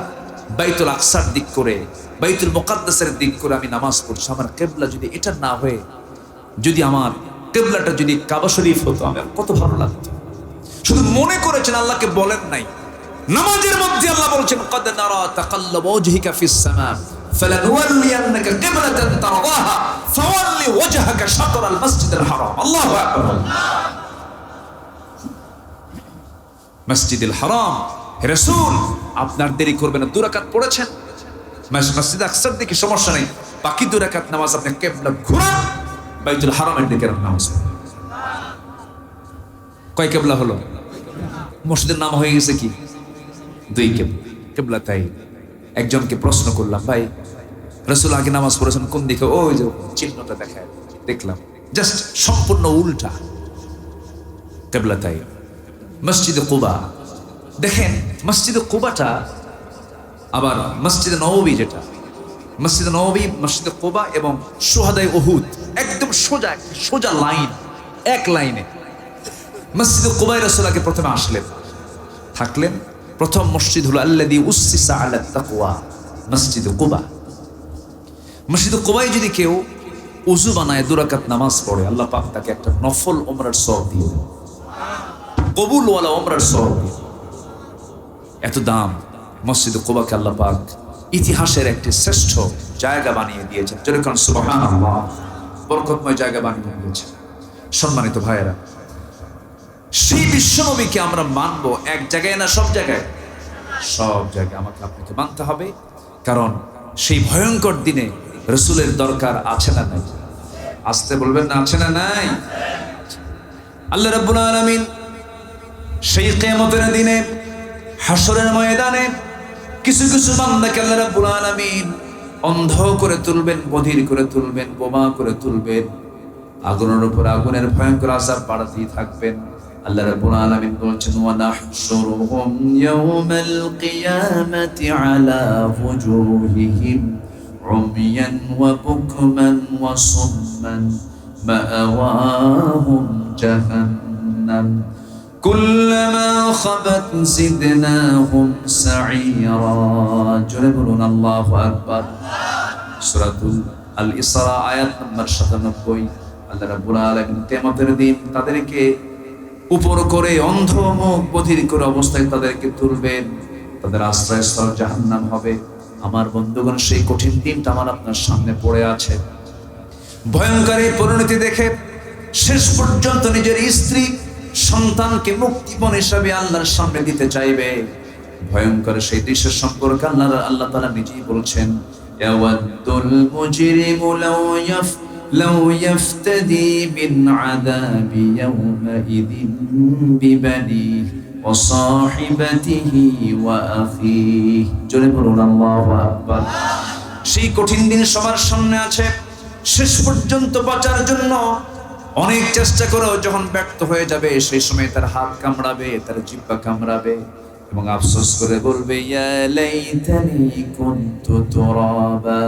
বাইতুল আকসার দিক করে, বাইতুল মুকাদ্দাসের দিক করে আমি নামাজ পড়ছি, আমার কিবলা যদি এটা না হয়ে যদি আমার কিবলাটা যদি কাবা শরীফ হতো, আমার কত ভালো লাগতো। শুধু মনে করেছেন, আল্লাহকে বলেন নাই। নামাজের মধ্যে আল্লাহ বলছেন, ক্বাদ নারা তাকাল্লুবা ওয়াজহিকা ফিস সামা ফালানুওয়াল্লিয়ান্নাকা কিবলাতান তারদাহা ফাওয়াল্লি ওয়াজহাকা শাতরাল মাসজিদিল হারাম। আল্লাহু আকবার। মসজিদুল হারাম, হে রাসূল আপনার দেরি করবেন না, 2 রাকাত পড়েছেন, মসজিদ আকসার দিকে সমস্যা নেই, বাকি 2 রাকাত নামাজ আপনি কিবলা ঘুরান, বাইতুল হারামের দিকে নামাজ। কয় কিবলা হলো? মসজিদের নাম হয়ে গেছে কি? 2 কিবলা। কিবলাতাইন। একজনকে প্রশ্ন করলাম, ভাই রাসূল আগে নামাজ পড়েছেন কোন দিকে? ওই যে চিহ্নটা দেখায়, দেখলাম জাস্ট সম্পূর্ণ উল্টা। কিবলাতাইন। মসজিদে কুবা দেখেন, মসজিদে কুবাটা আবার মসজিদে নববী, যেটা মসজিদে নববী, মসজিদে কুবা এবং শুহাদায়ে উহুদ একদম সোজা সোজা লাইন, এক লাইনে। মসজিদে কুবায় রাসূল আগে প্রথমে আসলেন, থাকলেন। প্রথম মসজিদ হলো আল্লাযী উসসিসা আলা তাকওয়া, মসজিদে কুবা। মসজিদে কুবায় যদি কেউ ওযু বানায় 2 রাকাত নামাজ পড়ে, আল্লাহ পাক তাকে একটা নফল উমরার সওয়াব দিয়ে দেন, কবুলওয়ালা উমরার সওয়াব। এত দাম মসজিদে কুবাকে আল্লাহ পাক ইতিহাসের একটি শ্রেষ্ঠ জায়গা বানিয়ে দিয়েছেন। যেরকম সুবহানাল্লাহ, বরকতময় জায়গা বানিয়ে দিয়েছেন। সম্মানিত ভাইয়েরা, সেই বিশ্বনবীকে আমরা মানবো এক জায়গায় না সব জায়গায়? সব জায়গায় আমাকে আপনাকে মানতে হবে, কারণ সেই ভয়ঙ্কর দিনে রাসূলের দরকার আছে না নাই? আসতে বলবেন না, আছে না নাই? আল্লাহ রাব্বুল আলামিন সেই কিয়ামতের দিনে হাসরের ময়দানে কিছু কিছু বান্দাকে আল্লাহ রাব্বুল আলামিন অন্ধ করে তুলবেন, বধির করে তুলবেন, বোমা করে তুলবেন, আগুনের উপর আগুনের ভয়ঙ্কর আযাব বাড়াতেই থাকবেন। আল্লাহ রাব্বুল আলামিন বলেছেন, ওয়া নাহশুরুহুম ইয়াওমাল কিয়ামাতি আলা ওয়ুজুহিহিম উমিয়ান ওয়া বুকমান ওয়া সুম্মান মাআওয়াহুম জাহান্নাম কুল্লামা খাবাত জিদনাহুম সাঈরা। জোরে বলুন আল্লাহু আকবার। সূরাতুল আল ইসরা আয়াত নম্বর 97। আল্লাহ রাব্বুল আলামিন কিয়ামতের দিন তাদেরকে উপর করে অন্ধ মুখ বধির করে অবস্থায় তাদেরকে তুলবেন, তাদের আশ্রয়স্থল জাহান্নাম হবে। আমার বন্ধুগণ, সেই কঠিন দিনটা আমার আপনার সামনে পড়ে আছে। ভয়ঙ্কর এই পরিণতি দেখে শেষ পর্যন্ত নিজের স্ত্রী সন্তানকে মুক্তিপণ হিসাবে আল্লাহর সামনে দিতে চাইবে। ভয়ঙ্কর সেই দৃশ্য সম্পর্কে আল্লাহ তাআলা নিজেই বলছেন, ইয়াওয়াদ্দুল মুজরিমু লাউ ইয়াফতাদি মিন আযাবি ইয়াওমাইযিন বিবানিহি ওয়া সাহিবাতিহি ওয়া আখিহি। জোরে বলুন আল্লাহু আকবার। সেই কঠিন দিন সবার সামনে আছে। শেষ পর্যন্ত বাঁচার জন্য অনেক চেষ্টা করেও যখন ব্যর্থ হয়ে যাবে, সেই সময় তার হাত কামড়াবে, তার জিহ্বা কামড়াবে এবং আফসোস করে বলবে, ইয়া লাইতানি কুনতু তুরাবা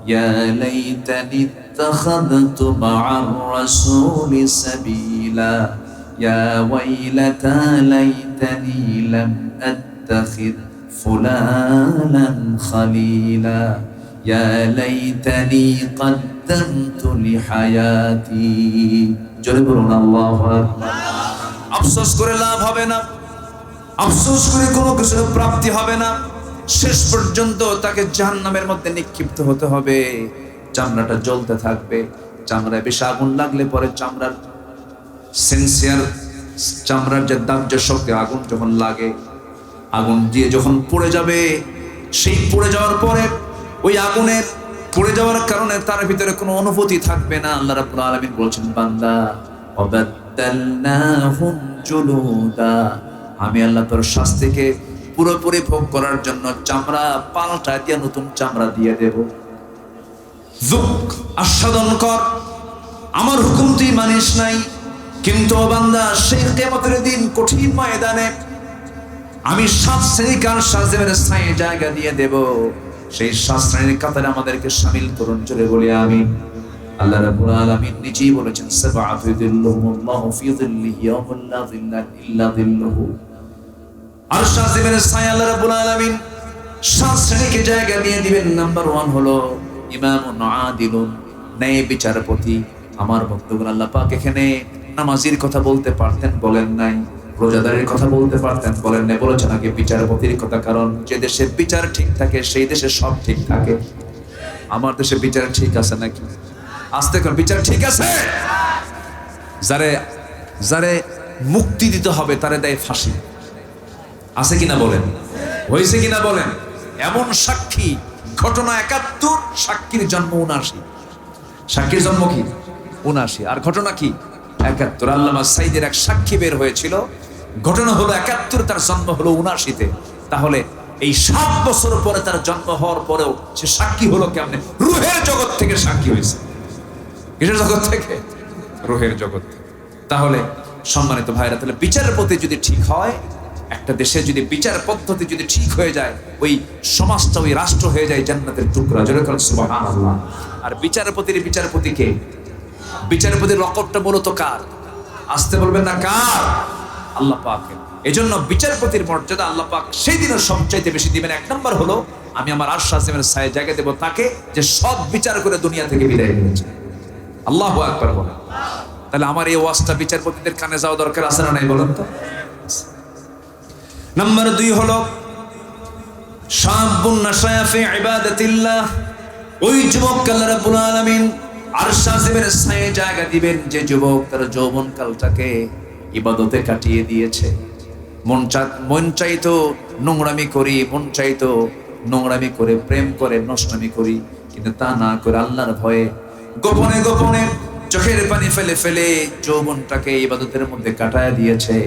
ইয়া লাইতানি ইত্তাখাযতু মা'আর রাসূলি সাবিলা ইয়া ওয়াইলাতা লাইতানি লাম আত্তাখিয ফুলানান খালিলা ইয়া লাইতানি কদ্দামতু লিহায়াতি। জোরে বলুন আল্লাহু আকবার। আফসোস করে লাভ হবে না, আফসোস করে কোনো কিছুর প্রাপ্তি হবে না। শেষ পর্যন্ত তাকে জাহান্নামের মধ্যে নিক্ষিপ্ত হতে হবে। চামড়াটা জ্বলতে থাকবে। চামড়ায় বেশি আগুন লাগলে পরে চামড়ার সেন্সিয়ার, চামড়ার যে দাহ্য শক্তি, আগুন যখন লাগে, আগুন দিয়ে যখন পড়ে যাবে, সেই পড়ে যাওয়ার পরে ওই আগুনের পড়ে যাওয়ার কারণে তার ভিতরে কোনো অনুভূতি থাকবে না। আল্লাহ রাব্বুল আলামিন বলছেন, বান্দা ওয়াবাদদালনাহুম জুলুদা, আমি আল্লাহ তোর শাস্তিকে পুরোপুরি ভোগ করার জন্য চামড়া পাল্টায় দিয়ে নতুন চামড়া দিয়ে দেব। যুক, আস্বাদন কর, আমার হুকুম তুই মানিস নাই, কিন্তু বান্দা সেই কিয়ামতের দিন কঠিন ময়দানে আমি 7 শ্রেণীর কার সাজের স্থায়ী জায়গা দিয়ে দেব। সেই 7 শ্রেণীর কাতারে আমাদেরকে শামিল করুন। জোরে বলি আমিন। আল্লাহ রাব্বুল আলামিন নিজেই বলেছেন, সাবআতু যিল্লুহুমুল্লাহু ফি যিল্লিহি ইয়াওমা লা যিল্লা ইল্লা যিল্লুহু। আর সাজের ছায়া আল্লাহ রাব্বুল আলামিন 7 শ্রেণীকে জায়গা দিয়ে দিবেন। নাম্বার 1 হলো ইমামুন আদিলুন, ন্যায় বিচারপতি। আমার বক্তব্য আল্লাহ পাক এখানে নামাজির কথা বলতে পারতেন, বলেন নাই। রোজাদারের কথা বলতে পারতেন, বলেন নাই। বলেছেন আগে বিচারপতির কথা, কারণ যে দেশে বিচার ঠিক থাকে সেই দেশে সব ঠিক থাকে। আমার দেশে বিচার ঠিক আছে নাকি? আস্তে করে বিচার ঠিক আছে। যারে মুক্তি দিতে হবে তারে দেয় ফাঁসি। আছে কিনা বলেন? হয়েছে কিনা বলেন? এমন সাক্ষী, ঘটনা 71, সাক্ষীর জন্ম 79। সাক্ষীর জন্ম কি 79, আর ঘটনা কি 71। আল্লামা সাইদের এক সাক্ষী বের হয়েছিল, ঘটনা হলো 71, তার জন্ম হলো 79-তে। তাহলে এই 7 বছর পরে তার জন্ম হওয়ার পরেও সে সাক্ষী হলো কেমনে? রুহের জগৎ থেকে সাক্ষী হয়েছে। কিসের জগৎ থেকে? রুহের জগৎ থেকে। তাহলে সম্মানিত ভাইরা, তাহলে বিচারের প্রতি যদি ঠিক হয়, একটা দেশে যদি বিচার পদ্ধতি যদি ঠিক হয়ে যায়, ওই সমাজটা, ওই রাষ্ট্র হয়ে যায় জান্নাতের টুকরা। জোরে বলেন সুবহানাল্লাহ। আর বিচারপতি কে? বিচারপতির লকবটা মূলত কার? আসতে বলবেন না কার? আল্লাহ পাকের। এজন্য বিচারপতির মর্যাদা আল্লাহ পাক সেই দিনও সবচাইতে বেশি দিবেন। 1 নম্বর হলো, আমি আমার আরশ আজিমের ছায়ায় জায়গা দেব তাকে যে সৎ বিচার করে দুনিয়া থেকে বিদায় নিয়েছে। আল্লাহু আকবার বলেন। তাহলে আমার এই ওয়াজটা বিচারপতিদের কানে যাওয়া দরকার আছে না নাই বলেন তো? নাম্বার 2 হলো শাবুন নাশায়া ফি ইবাদাতিল্লাহ। ওই যুবককে আল্লাহ রাব্বুল আলামিন আরশ আজিমের ছায়ায় জায়গা দিবেন যে যুবক তার যৌবনকালটাকে ইবাদতে কাটিয়ে দিয়েছে। মন চাইতো নোংরামি করি, মন চাইতো নোংরামি করে, প্রেম করে, নষ্টামি করি, কিন্তু তা না করে আল্লাহর ভয়ে গোপনে গোপনে চোখের পানি ফেলে ফেলে যৌবনটাকে ইবাদতের মধ্যে কাটায় দিয়েছে।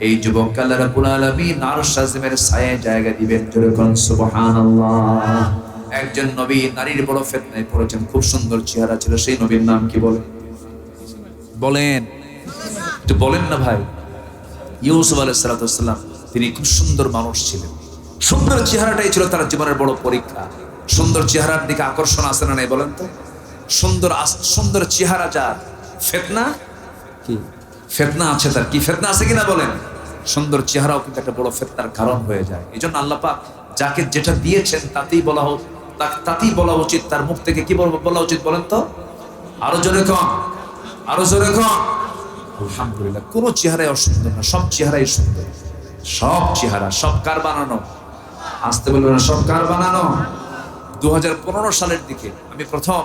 এই যুবককে আল্লাহ রাব্বুল আলামিন আরশ আজিমের ছায়ায় জায়গা দিবেন। জোরে বলেন সুবহানাল্লাহ। একজন নবী নারীর বড় ফিতনায় পড়েছেন, খুব সুন্দর চেহারা ছিল। সেই নবীর নাম কি বলেন? বলেন, একটু বলেন না ভাই। ইউসুফ আলাইহিস সালাম, তিনি খুব সুন্দর মানুষ ছিলেন। সুন্দর চেহারাটাই ছিল তার জীবনের বড় পরীক্ষা। সুন্দর চেহারার দিকে আকর্ষণ আছে না নাই বলেন তো? সুন্দর চেহারা যার, ফিতনা কি? ফিতনা আছে তার। কি ফিতনা আছে কিনা বলেন? সুন্দর চেহারাও কিন্তু একটা বড় ফিতনার কারণ হয়ে যায়। এই জন্য আল্লাহ পাক যাকে যেটা দিয়েছেন তাতেই বলা উচিত। তার মুখ থেকে কি বলা উচিত বলেন তো? আরো জোরে কম, আরো জোরে কম। আলহামদুলিল্লাহ। কোন চেহারাই অসুন্দর না, সব চেহারাই সুন্দর। সব চেহারা, সব কার বানানো? আসতে বলবেন না, সব কার বানানো? 2015 সালের দিকে আমি প্রথম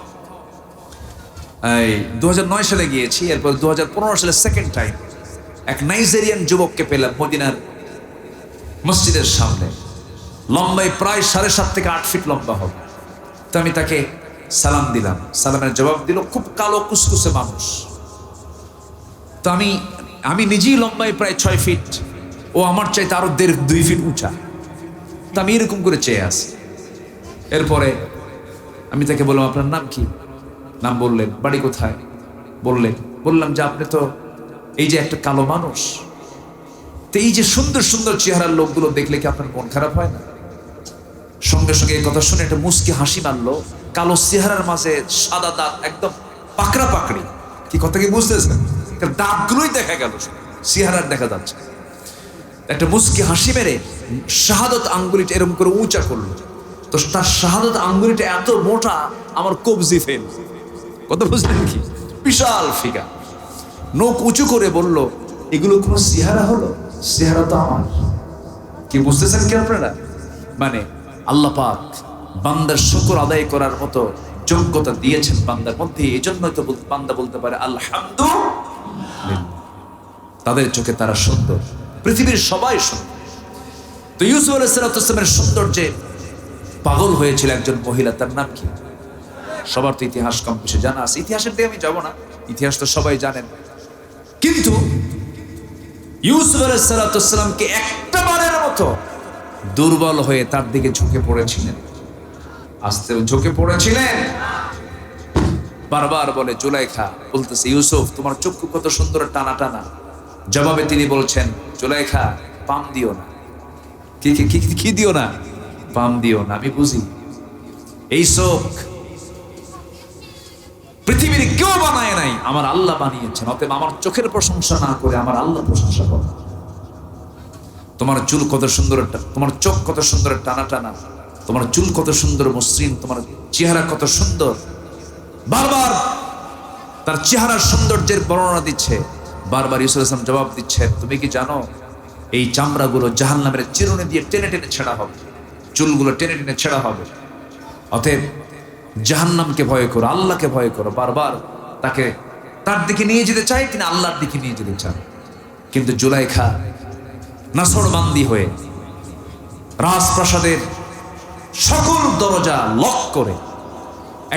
2009 সালে গিয়েছি, এরপর 2015 সালে সেকেন্ড টাইম এক নাইজেরিয়ান যুবককে পেলাম মদিনার মসজিদের সামনে, লম্বায় প্রায় 7.5 থেকে 8 ফিট লম্বা হবে। তো আমি তাকে সালাম দিলাম, সালামের জবাব দিল। খুব কালো কুসকুসে মানুষ। তো আমি নিজেই লম্বায় প্রায় 6 ফিট, ও আমার চাইতে আরো 1.5-2 ফিট উঁচা। তো আমি এরকম করে চেয়ে আসি। এরপরে আমি তাকে বললাম, আপনার নাম কি? নাম বললেন। বাড়ি কোথায় বললেন। বললাম যে আপনি তো এই যে একটা কালো মানুষ, তো এই যে সুন্দর সুন্দর চেহারার লোকগুলো দেখলে কি আপনার মন খারাপ হয় না? সঙ্গে সঙ্গে এই কথা শুনে একটা মুস্কি হাসি মারলো। কালো চেহারার মাঝে সাদা দাঁত, একদম পাকড়া পাকড়ি। কি কথা কি বুঝতেছেন? দাঁতগুলোই দেখা গেল, চেহারার দেখা যাচ্ছে। একটা মুস্কি হাসি মেরে শাহাদত আঙ্গুলিটা এরকম করে উঁচা করলো। তো তার শাহাদত আঙ্গুলিটা এত মোটা, আমার কবজি ফেল। কথা বুঝলেন কি? বিশাল ফিগার। নখ উঁচু করে বলল, এগুলো কোনো চেহারা হলো? চেহারা তো আমার। কি বুঝতেছেন কি আপনারা? মানে আল্লাহ পাক বান্দার শুকর আদায় করার মতো যোগ্যতা দিয়েছেন বান্দার মধ্যে। এই জন্যই তো বান্দা বলতে পারে আলহামদুলিল্লাহ। তাদের চোখে তারা সুন্দর, পৃথিবীর সবাই সুন্দর। তো ইউসুফ আলাইহিস সালামের সৌন্দর্যে পাগল হয়েছিল একজন মহিলা। তার নাম কি? সবার তো ইতিহাস কম বেশি জানা আছে। ইতিহাসের দিকে আমি যাব না, ইতিহাস তো সবাই জানেন। কিন্তু ইউসুফ আলাইহিস সালামকে একটা বারের মতো দুর্বল হয়ে তার দিকে ঝুঁকে পড়েছিলেন। আস্তে ঝুঁকে পড়েছিলেন। বারবার বলে, জুলাইখা বলতেছে, ইউসুফ তোমার চক্ষু কত সুন্দর টানা টানা। জবাবে তিনি বলছেন, জুলাইখা পাম দিও না। কি দিও না? পাম দিও না। আমি বুঝি এই চোখ পৃথিবীর কেউ বানায় নাই, আমার আল্লাহ বানিয়েছেন। অতএব আমার চোখের প্রশংসা না করে আমার আল্লাহ প্রশংসা করো। তোমার চুল কত সুন্দর, তোমার চোখ কত সুন্দর টানা টানা, তোমার চুল কত সুন্দর মসৃণ, তোমার চেহারা কত সুন্দর। বারবার তার চেহারার সৌন্দর্যের বর্ণনা দিচ্ছে। বারবার ইউসুফ আলাইহিস সালাম জবাব দিচ্ছেন, তুমি কি জানো এই চামড়াগুলো জাহান্নামের চিরুনি দিয়ে টেনে টেনে ছেঁড়া হবে, চুলগুলো টেনে টেনে ছেঁড়া হবে। অতএব জাহান্নামকে ভয় করো, আল্লাহকে ভয় করো। বারবার তাকে তার দিকে নিয়ে যেতে চাই, তিনি আল্লাহর দিকে নিয়ে যেতে চান। কিন্তু জুলাইখা নাসরবান্দি হয়ে রাজপ্রাসাদের সকল দরজা লক করে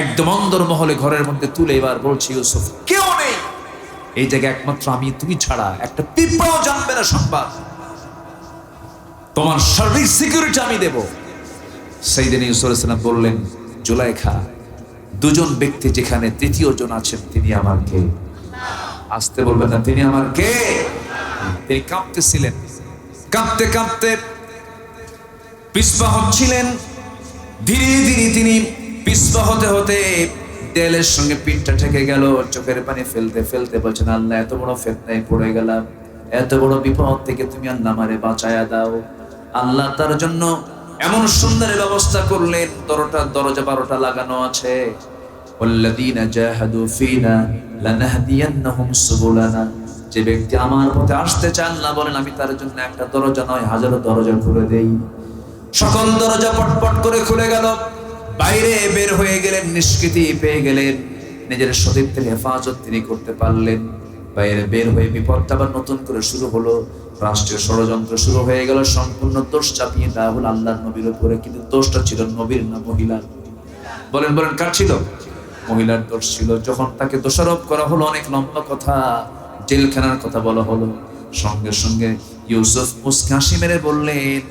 একদম অন্দরমহলে ঘরের মধ্যে তুলে এবার বলছি, ইউসুফ কেউ নেই এই জায়গায়, একমাত্র আমি, তুমি ছাড়া একটা পিঁপড়াও জানবে না সংবাদ। তোমার সার্বিক সিকিউরিটি আমি দেব। সেই দিন ইউসুফ আলাইহিস সালাম বললেন, জুলাইখা দুজন ব্যক্তি যেখানে, তৃতীয় জন আছেন, তিনি আমার কে? আসতে বলবেন না, তিনি আমার কে? তিনি কাঁপতেছিলেন। কাঁপতে কাঁপতে পিছপা হচ্ছিলেন। ধীরে ধীরে তিনি পিছপা হতে হতে দেয়ালের সঙ্গে পিঠটা ঠেকে গেল। চোখের পানি ফেলতে ফেলতে বলছেন, আল্লাহ এত বড় ফিতনায় পড়ে গেলাম, এত বড় বিপদ থেকে তুমি আল্লাহ আমারে বাঁচায়া দাও। আল্লাহ তার জন্য এমন সুন্দর ব্যবস্থা করলেন, দরজা 12টা লাগানো আছে। ওয়াল্লাযীনা জাহাদু ফীনা লানাহদিয়ান্নাহুম সুবুলানা। যে ব্যক্তি আমার পথে আসতে চান, আল্লাহ বলেন আমি তার জন্য একটা দরজা নয়, হাজারো দরজা খুলে দেই। সকল দরজা পটপট করে খুলে গেল। বাইরে বের হয়ে গেলেন, নিষ্কৃতি পেয়ে গেলেন, নিজের সতীত্বের হেফাজত তিনি করতে পারলেন। বাইরে বের হয়ে বিপদটা আবার নতুন করে শুরু হলো। রাষ্ট্রীয় ষড়যন্ত্র শুরু হয়ে গেল। সম্পূর্ণ দোষ চাপিয়ে দেওয়া হলো আল্লাহর নবীর উপরে। কিন্তু দোষটা ছিল নবীর না মহিলার? বলেন কার ছিল? মহিলার দোষ ছিল। যখন তাকে দোষারোপ করা হলো, অনেক লম্বা কথা, জেলখানার কথা বলা হলো, সঙ্গে সঙ্গে ইউসুফ মুস্কি হাসি মেরে বললেন,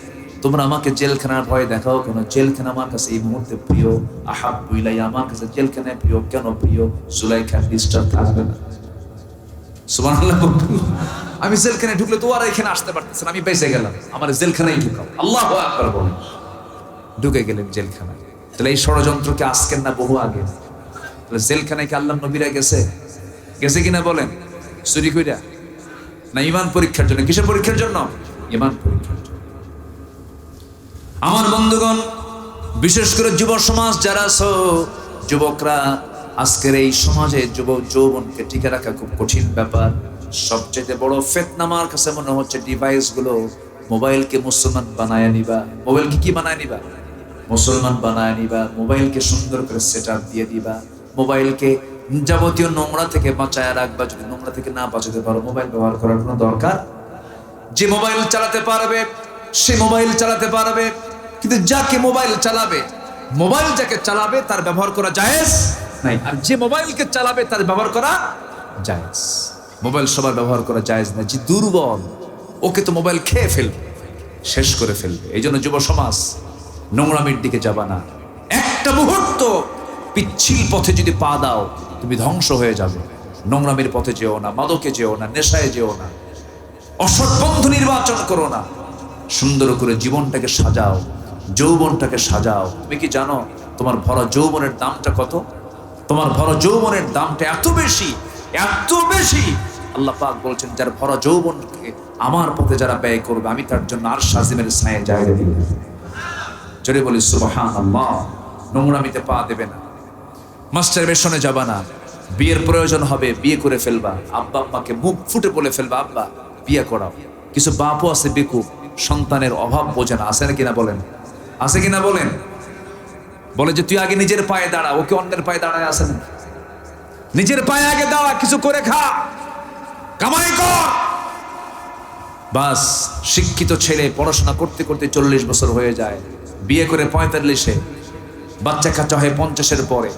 তোমরা আমাকে জেলখানার ভয় দেখাও কেন? জেলখানা আমার কাছে এই মুহূর্তে প্রিয়। আহাব্বু ইলাইয়া, আমার কাছে জেলখানায় প্রিয়। কেন প্রিয়? জুলাইখা ডিস্টার্ব থাকবে না। সুবহানাল্লাহ। আমি জেলখানায় ঢুকলে তো আর এখানে আসতে পারতেছেন, আমি বেঁচে গেলাম, আমার জেলখানায় ঢুকাও। আল্লাহু আকবার বলেন। ঢুকে গেলেন জেলখানায়। তাহলে এই ষড়যন্ত্রকে আজকের না, বহু আগে। তাহলে জেলখানায় কি আল্লাহর নবীরা গেছে কিনা বলেন? চুরি কইরা না ঈমান পরীক্ষার জন্য? কিসের পরীক্ষার জন্য? ঈমান পরীক্ষার জন্য। আমার বন্ধুগণ, বিশেষ করে যুব সমাজ যারা আছো, যুবকরা, আজকের এই সমাজে যৌবনকে টিকে রাখা খুব কঠিন ব্যাপার। সবচেয়ে বড় ফিতনা আমার কাছে মনে হচ্ছে ডিভাইস গুলো। মোবাইলকে মুসলমান বানায় নিবা। মোবাইলকে কি বানায় নিবা? মুসলমান বানায় নিবা। মোবাইলকে সুন্দর করে সেটআপ দিয়ে দিবা। মোবাইলকে যাবতীয় নোংরা থেকে বাঁচায় রাখবা। যদি নোংরা থেকে না বাঁচাতে পারো, মোবাইল ব্যবহার করার কোনো দরকার। যে মোবাইল চালাতে পারবে সে মোবাইল চালাতে পারবে, কিন্তু যাকে মোবাইল চালাবে, মোবাইল যাকে চালাবে তার ব্যবহার করা জায়েজ নাই, আর যে মোবাইলকে চালাবে তার ব্যবহার করা জায়েজ। মোবাইল সবার ব্যবহার করা জায়েজ না। যে দুর্বল ওকে তো মোবাইল খেয়ে ফেলবে, শেষ করে ফেলবে। এই জন্য যুব সমাজ, নোংরামির দিকে যাবা না। একটা মুহূর্ত পিচ্ছিল পথে যদি পা দাও তুমি ধ্বংস হয়ে যাবে। নোংরামির পথে যেও না, মাদকে যেও না, নেশায় যেও না, অসৎ বন্ধু নির্বাচন করো না। সুন্দর করে জীবনটাকে সাজাও, যৌবনটাকে সাজাও। তুমি কি জানো তোমার ভরা যৌবনের দামটা কত? তোমার ভরা যৌবনের দামটা এত বেশি, এত বেশি। আল্লাহ পাক বলছেন, যার ভরা যৌবনকে আমার পথে যারা ব্যয় করবে আমি তার জন্য আরশ আজিমের ছায়ে জায়গা দিব। জোরে বলি সুবহানাল্লাহ। নোংরামিতে পা দেবে না, মাস্টারবেশনে যাবা না। বিয়ের প্রয়োজন হবে, বিয়ে করে ফেলবা। আব্বা আম্মাকে মুখ ফুটে বলে ফেলবা, আব্বা বিয়ে করাও। কিছু বাপও আছে বেকুব, সন্তানের অভাব বোঝে না। আছে কিনা বলেন? আছে কিনা বলেন? বলে যে তুই আগে নিজের পায়ে দাঁড়া, ওকে অন্যের পায়ে দাঁড়ায়। আছে না? নিজের পায়ে আগে দাঁড়া, কিছু করে খা, কামাই কর। বাস, শিক্ষিত ছেলে পড়াশোনা করতে করতে 40 বছর হয়ে যায়, বিয়ে করে 45-এ, বাচ্চা কাচ্চা হয় 50-এর পরে।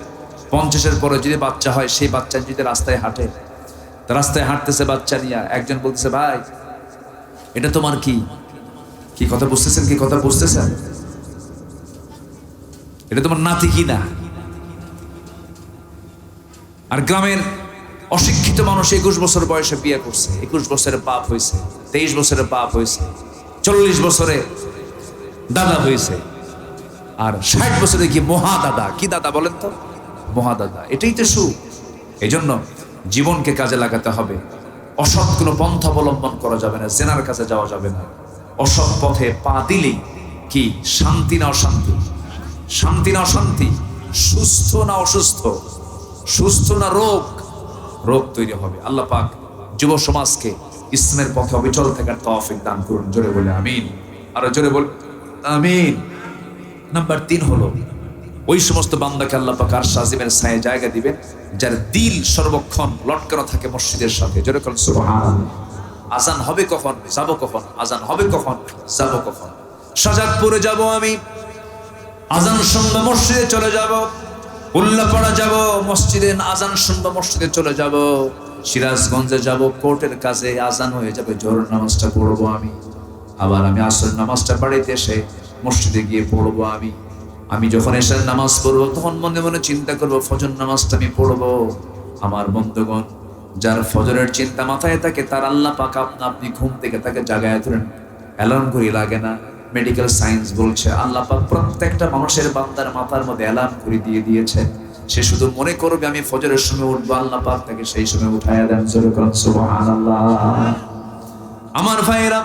50-এর পরে যদি বাচ্চা হয়, সেই বাচ্চা যদি রাস্তায় হাঁটে, রাস্তায় হাঁটতেছে বাচ্চা নিয়ে, একজন বলতেছে, ভাই এটা তোমার কি? কি কথা বুঝতেছেন? কি কথা বুঝতেছেন? এটা তোমার নাতি কি না? আর গ্রামের অশিক্ষিত মানুষ 21 বছর বয়সে বিয়ে করছে, 21 বছরের বাপ হয়েছে, 23 বছরের বাপ হয়েছে, 40 বছরে দাদা হয়েছে, আর 60 বছরে কি মহা দাদা। কি দাদা বলেন তো? মহা দাদা। এটাই তো সুখ। এই জন্য জীবনকে কাজে লাগাতে হবে। অসৎ কোনো পন্থা অবলম্বন করা যাবে না, জেনার কাছে যাওয়া যাবে না। অসৎ পথে পা দিলেই কি শান্তি না অশান্তি? শান্তি না অশান্তি? সুস্থ না অসুস্থ? সুস্থ না রোগ? রোগ তৈরি হবে। আল্লাহ পাক যুব সমাজকে ইসলামের পথে অবিচল থাকার তৌফিক দান করুন। জোরে বলে আমিন। আরো জোরে বল আমিন। নাম্বার 3 হলো, ওই সমস্ত বান্দাকে আল্লাহ পাক আরশ আজিমের ছায়ায় জায়গা দিবেন যার দিল সর্বক্ষণ লটকানো থাকে মসজিদের সাথে। জোরে বলেন সুবহানাল্লাহ। আজান হবে কখন, যাব কখন? আজান হবে কখন, যাব কখন? সাজাদপুরে যাব আমি, আজান শুনবো মসজিদে চলে যাব। উল্লাপাড়া যাব, মসজিদে আজান শুনবো মসজিদে চলে যাব। সিরাজগঞ্জে যাব, কোর্টের কাছে আজান হয়ে যাবে, জোহর নামাজটা পড়বো আমি। আবার আমি আসর নামাজটা বাড়িতে এসে মসজিদে গিয়ে পড়বো আমি। আমি যখন এশার নামাজ পড়বো তখন মনে মনে চিন্তা করবো ফজর নামাজটা আমি পড়বো। আমার বন্ধুগণ, যার ফজরের চিন্তা মাথায় থাকে তার আল্লাহ পাক আপনি ঘুম থেকে তাকে জাগায় তুলেন, অ্যালার্ম ঘড়ি লাগে না। মেডিকেল সায়েন্স বলছে আল্লাহ পাক প্রত্যেকটা মানুষের বান্দার মাথার মধ্যে অ্যালার্ম ঘড়ি দিয়ে দিয়েছে। সে শুধু মনে করবে আমি ফজরের সময় উঠবো, আল্লাহ পাক তাকে সেই সময় উঠায়া দেন। সুবহানাল্লাহ। আমার ভাইয়েরা,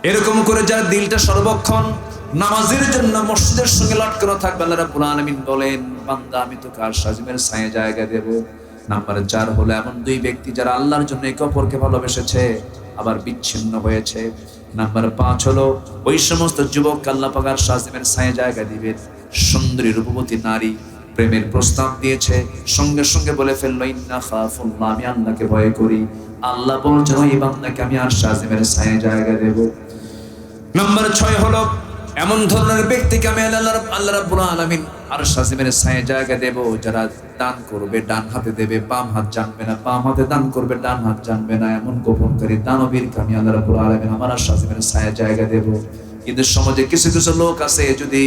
এরকম করে যার দিলটা সর্বক্ষণ নামাজের জন্য মসজিদের সঙ্গে লটকানো থাকবে, আল্লাহ রাব্বুল আলামিন বলেন, বান্দা আমি তোকে আরশ আজিমের ছায়ায় জায়গা দেব। নাম্বার 4 হলো এমন 2 ব্যক্তি যারা আল্লাহর জন্য একে অপরকে ভালোবেসেছে আবার বিচ্ছিন্ন হয়েছে। নাম্বার 5 হলো ওই সমস্ত যুবককে আল্লাহ পাক আরশ আজিমের ছায়ায় জায়গা দিবেন সুন্দরী রূপবতী নারী প্রেমের প্রস্তাব দিয়েছে, সঙ্গে সঙ্গে বলে ফেললো ইন্না খাফুল্লাহ, আমি আল্লাহকে ভয় করি। আল্লাহ বলছেন ওই বান্দাকে আমি আরশ আজিমের ছায়ায় জায়গা দেব। নাম্বার 6 হলো এমন ধরনের ব্যক্তিকে আমি আল্লাহ রাব্বুল আলামিন আরশ আজিমের ছায়ায় জায়গা দেব যারা দান করবে ডান হাতে দেবে, বাম হাত জানবে না, বাম হাতে দান করবে ডান হাত জানবে না। এমন গোপনকারী দানবীরকে আমি আল্লাহ রাব্বুল আলামিন আমার আরশ আজিমের ছায়ায় জায়গা দেব। কিন্তু সমাজে কিছু কিছু লোক আছে, যদি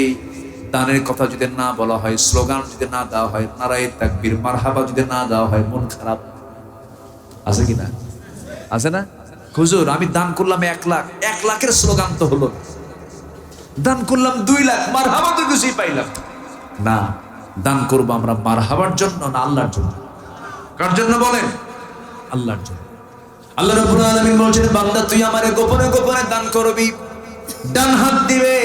দানের কথা যদি না বলা হয়, স্লোগান যদি না দেওয়া হয়, নারায়ে তাকবীর মারহাবা যদি না দেওয়া হয়, মন খারাপ। আছে কি না? আছে না? হুজুর আমি দান করলাম 1 লাখ, 1 লাখের স্লোগান তো হলো, দান করলাম 2 লাখ, মারহাবা তো কিছুই পাইলাম না। দান করবো আমরা মারহাবার জন্য না আল্লাহর জন্য? কার জন্য বলেন? আল্লাহর জন্য। আল্লাহ রাব্বুল আলামিন বলছেন, বান্দা তুই আমারে গোপনে গোপনে দান করবি, ডান হাত দিবে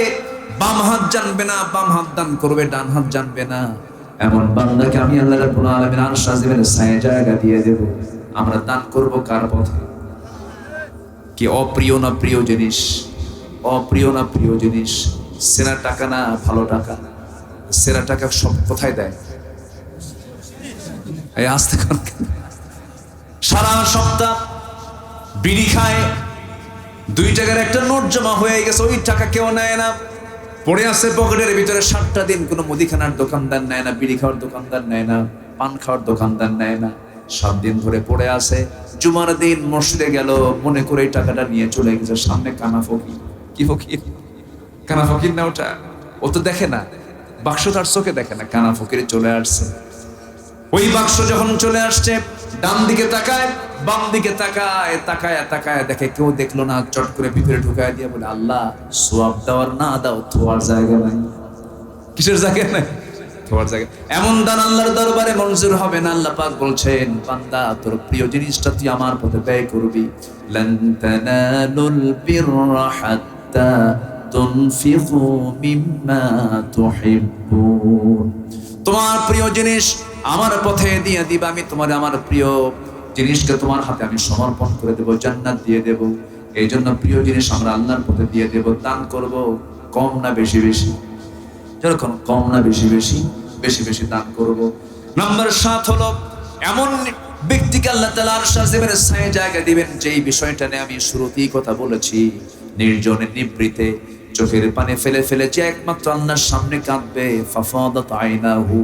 বাম হাত জানবে না, বাম হাত দান করবে ডান হাত জানবে না। এমন বান্দাকে আমি আল্লাহ রাব্বুল আলামিন আরশ আজিমের ছায়ায় জায়গা দিয়ে দেব। আমরা দান করব কার পথে? কি অপ্রিয় না প্রিয় জিনিস? অপ্রিয় না প্রিয় জিনিস? সেরা টাকা না ভালো টাকা? সেরা টাকা সব কোথায় দেয়? এই আসতে সারা সপ্তাহ বিড়ি খায়, 2 টাকার একটা নোট জমা হয়ে গেছে, ওই টাকা কেউ নেয় না, পড়ে আছে পকেটের ভিতরে। 7টা দিন কোনো মুদিখানার দোকানদার নেয় না, বিড়ি খাওয়ার দোকানদার নেয় না, পান খাওয়ার দোকানদার নেয় না, 7 দিন ধরে পড়ে আছে। জুমার দিন মসজিদে গেল, মনে করে এই টাকাটা নিয়ে চলে গেছে। সামনে কানা ফকির। কি ফকির? কানা ফকির না ওটা? ও তো দেখে না, বাক্স তার চোখে দেখে না। কানা ফকির চলে আসছে। ওই বাক্স যখন চলে আসছে, ডান দিকে তাকায়, বাম দিকে তাকায়, তাকায় তাকায় দেখে কেউ দেখলো না, চট করে ভিতরে ঢুকায় দিয়ে বলে, আল্লাহ সোয়াব দেওয়ার না দাও, থোয়ার জায়গা নাই। কিসের জায়গা নাই? থোয়ার জায়গা। এমন দান আল্লাহর দরবারে মঞ্জুর হবে না। আল্লাহ পাক বলছেন, বান্দা তোর প্রিয় জিনিসটা তুই আমার পথে ব্যয় করবি। লান তানালুল বিররা হাত্তা তুনফিকু মিম্মা তুহিব্বুন। তোমার প্রিয় জিনিস আমার পথে দিয়ে দিবা, আমি তোমার আমার প্রিয় জিনিসকে তোমার হাতে আমি সমর্পণ করে দেব, জান্নাত দিয়ে দেব। এই জন্য প্রিয় জিনিস আমরা আল্লাহর পথে দিয়ে দেব, দান করব, কম না বেশি বেশি, যেরকম কম না বেশি বেশি, বেশি বেশি দান করব। নাম্বার 7 হলো এমন ব্যক্তিকে আল্লাহ তাআলা আরশ আজিমের ছায়ায় জায়গা দিবেন, যেই বিষয়টা নিয়ে আমি শুরুতেই কথা বলেছি। নির্জনে নিভৃতে চোখের পানি ফেলে ফেলে যে একমাত্র আল্লাহর সামনে কাঁদবে, ফাফাদাত আইনাহু,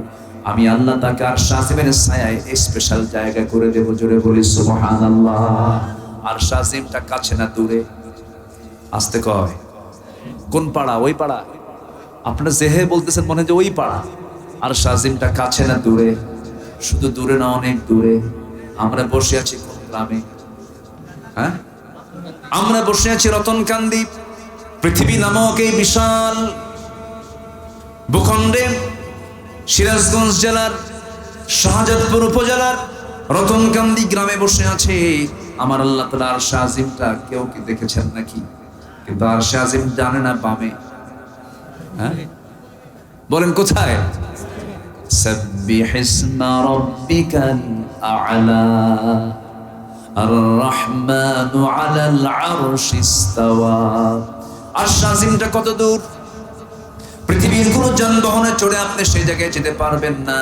আমি আল্লাহ তাকে আরশ আজিমের ছায়ায় স্পেশাল জায়গা করে দেব। জোরে বলি সুবহানাল্লাহ। আরশ আজিমটা কাছে না দূরে? আসতে কয় কোন পাড়া? ওই পাড়া? আপনারা যেহে বলতেছেন মনে হয় যে ওই পাড়া। আরশ আজিমটা কাছে না দূরে? শুধু দূরে না, অনেক দূরে। আমরা বসে আছি কোন গ্রামে? হ্যাঁ, আমরা বসে আছি রতনকান্দি। পৃথিবী নামক এই বিশাল ভূখণ্ডে সিরাজগঞ্জ জেলার শাহজাদপুর উপজেলার রতনকান্দি গ্রামে বসে আছে। আমার আল্লাহ তাআলা আরশ আজিমটা কেউ কি দেখেছেন নাকি? কিন্তু আরশ আজিম জানে না বামে। হ্যাঁ, বলেন কোথায়? সাব্বিহ ইসমা রাব্বিকাল আ'লা আর রহমানু আলাল আরশি ইস্তাওয়া। আরশ আজিমটা কত দূর? পৃথিবীর কোন যানবাহনে চড়ে আপনি সেই জায়গায় যেতে পারবেন না।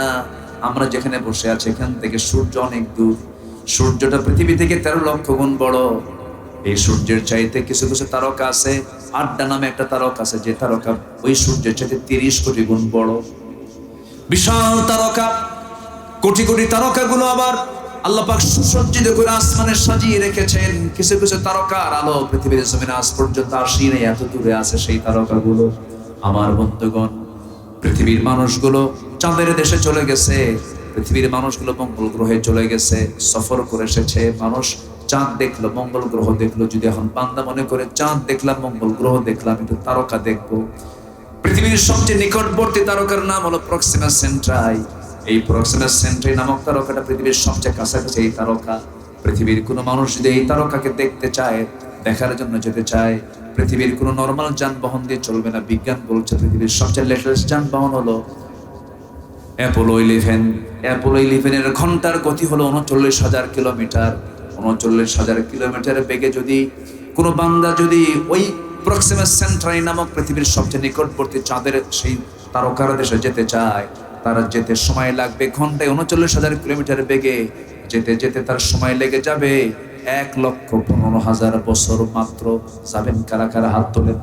আমরা যেখানে বসে আছি এখান থেকে সূর্য অনেক দূর। সূর্যটা পৃথিবী থেকে 13 লক্ষ গুণ বড়। এই সূর্যের চাইতে কিছু কিছু তারকা আছে। আড্ডা নামে একটা তারকা আছে, যে তারকা ওই সূর্যের চাইতে 30 কোটি গুণ বড়। বিশাল তারকা, কোটি কোটি তারকাগুলো আবার আল্লাহ পাক সুসজ্জিত করে আসমানে সাজিয়ে রেখেছেন। কিছু কিছু তারকার আলো পৃথিবীর জমিনে আজ পর্যন্ত আসেনি, এত দূরে আছে সেই তারকাগুলো। আমার বন্ধুগণ, পৃথিবীর মানুষগুলো চাঁদের দেশে চলে গেছে, পৃথিবীর মানুষগুলো মঙ্গল গ্রহে চলে গেছে, সফর করে এসেছে। মানুষ চাঁদ দেখলো, মঙ্গল গ্রহ দেখলো। যদি এখন বান্দা মনে করে চাঁদ দেখলাম, মঙ্গল গ্রহ দেখলাম, একটু তারকা দেখবো। পৃথিবীর সবচেয়ে নিকটবর্তী তারকার নাম হলো প্রক্সিমা সেন্ট্রাই। এই প্রক্সিমা সেন্ট্রাই নামক তারকাটা পৃথিবীর সবচেয়ে কাছাকাছি এই তারকা। পৃথিবীর কোনো মানুষ যদি এই তারকাকে দেখতে চায়, দেখার জন্য যেতে চায়, পৃথিবীর কোনো নরমাল যানবাহন দিয়ে চলবে না। বিজ্ঞান বলছে পৃথিবীর সবচেয়ে লেটেস্ট যানবাহন হলো অ্যাপোলো 11। অ্যাপোলো 11 এর ঘন্টার গতি হলো 39,000 কিলোমিটার। 39,000 কিলোমিটার বেগে যদি কোনো বান্দা যদি ওই প্রক্সিমা সেন্ট্রাই নামক পৃথিবীর সবচেয়ে নিকটবর্তী চাঁদের সেই তারকার দেশে যেতে চায়, তার যেতে সময় লাগবে ঘন্টায় 39,000 কিলোমিটার বেগে। যেতে যেতে তার সময় লেগে যাবে 1,15,000 বছর মাত্র। যাবেন কারা কারা? হাত তোলেন।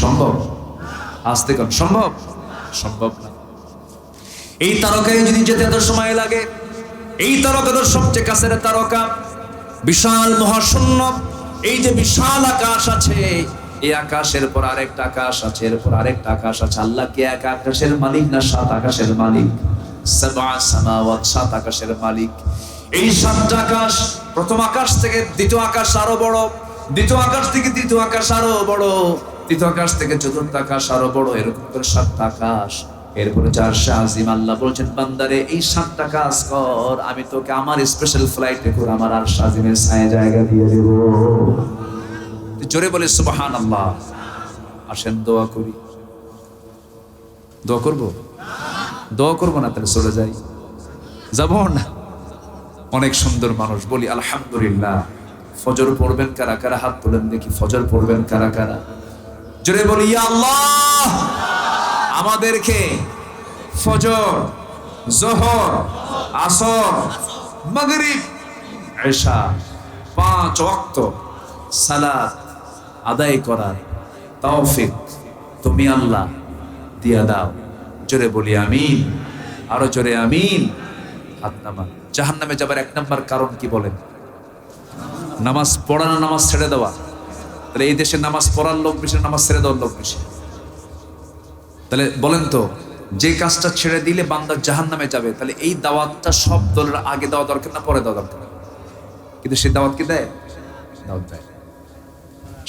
সম্ভব? আসতে কোন সম্ভব? সম্ভব না। এই তারকায় যদি যেতে এত সময় লাগে, এই তারকা তো সবচেয়ে কাছের তারকা। বিশাল মহাশূন্য, এই যে বিশাল আকাশ আছে, এই আকাশের পর আরেকটা আকাশ আছে, এরপর আরেকটা আকাশ আছে। আল্লাহ কি এক আকাশের মালিক না 7 আকাশের মালিক? 7 সামাওয়াত, 7 আকাশের মালিক। এই 7টা আকাশ, প্রথম আকাশ থেকে দ্বিতীয় আকাশ আরো বড়, দ্বিতীয় আকাশ থেকে তৃতীয় আকাশ আরো বড়, তৃতীয় আকাশ থেকে চতুর্থ আকাশ আরো বড়, এরকম করে 7টা আকাশ। এরপরে আরশ আজিম। আল্লাহ বলছেন, বান্দারে এই 7টা কাজ কর, আমি তোকে আমার স্পেশাল ফ্লাইটে করে আমার আরশ আজিমের ছায়া জায়গা দিয়ে দেব। জোরে বলে সুবহানাল্লাহ। আসেন দোয়া করি। দোয়া করবো? দোয়া করবো না তাহলে চলে যাই? যাবো না? অনেক সুন্দর মানুষ, বলি আলহামদুলিল্লাহ। ফজর পড়বেন কারা কারা? হাত তোলেন দেখি। ফজর পড়বেন কারা কারা? জোরে বলি ইয়া আল্লাহ, আমাদেরকে ফজর যোহর, আসর, মাগরিব, এশা, 5 ওয়াক্ত সালাত আদায় করার তৌফিক তুমি আল্লাহ দিয়া দাও। জোরে বলি আমিন, আরো জোরে আমিন। হাত নামা। জাহান্নামে যাবার 1 নম্বর কারণ কি বলেন? নামাজ পড়া না নামাজ ছেড়ে দেওয়া? তাহলে এই দেশে নামাজ পড়ার লোক বেশি, নামাজ ছেড়ে দেওয়ার লোক বেশি। তাহলে বলেন তো, যে কাজটা ছেড়ে দিলে বান্দা জাহান্নামে যাবে, তাহলে এই দাওয়াতটা সব দলের আগে দেওয়া দরকার না পরে দেওয়া দরকার? কিন্তু সেই দাওয়াত কি দেয়? দাওয়াত দেয়।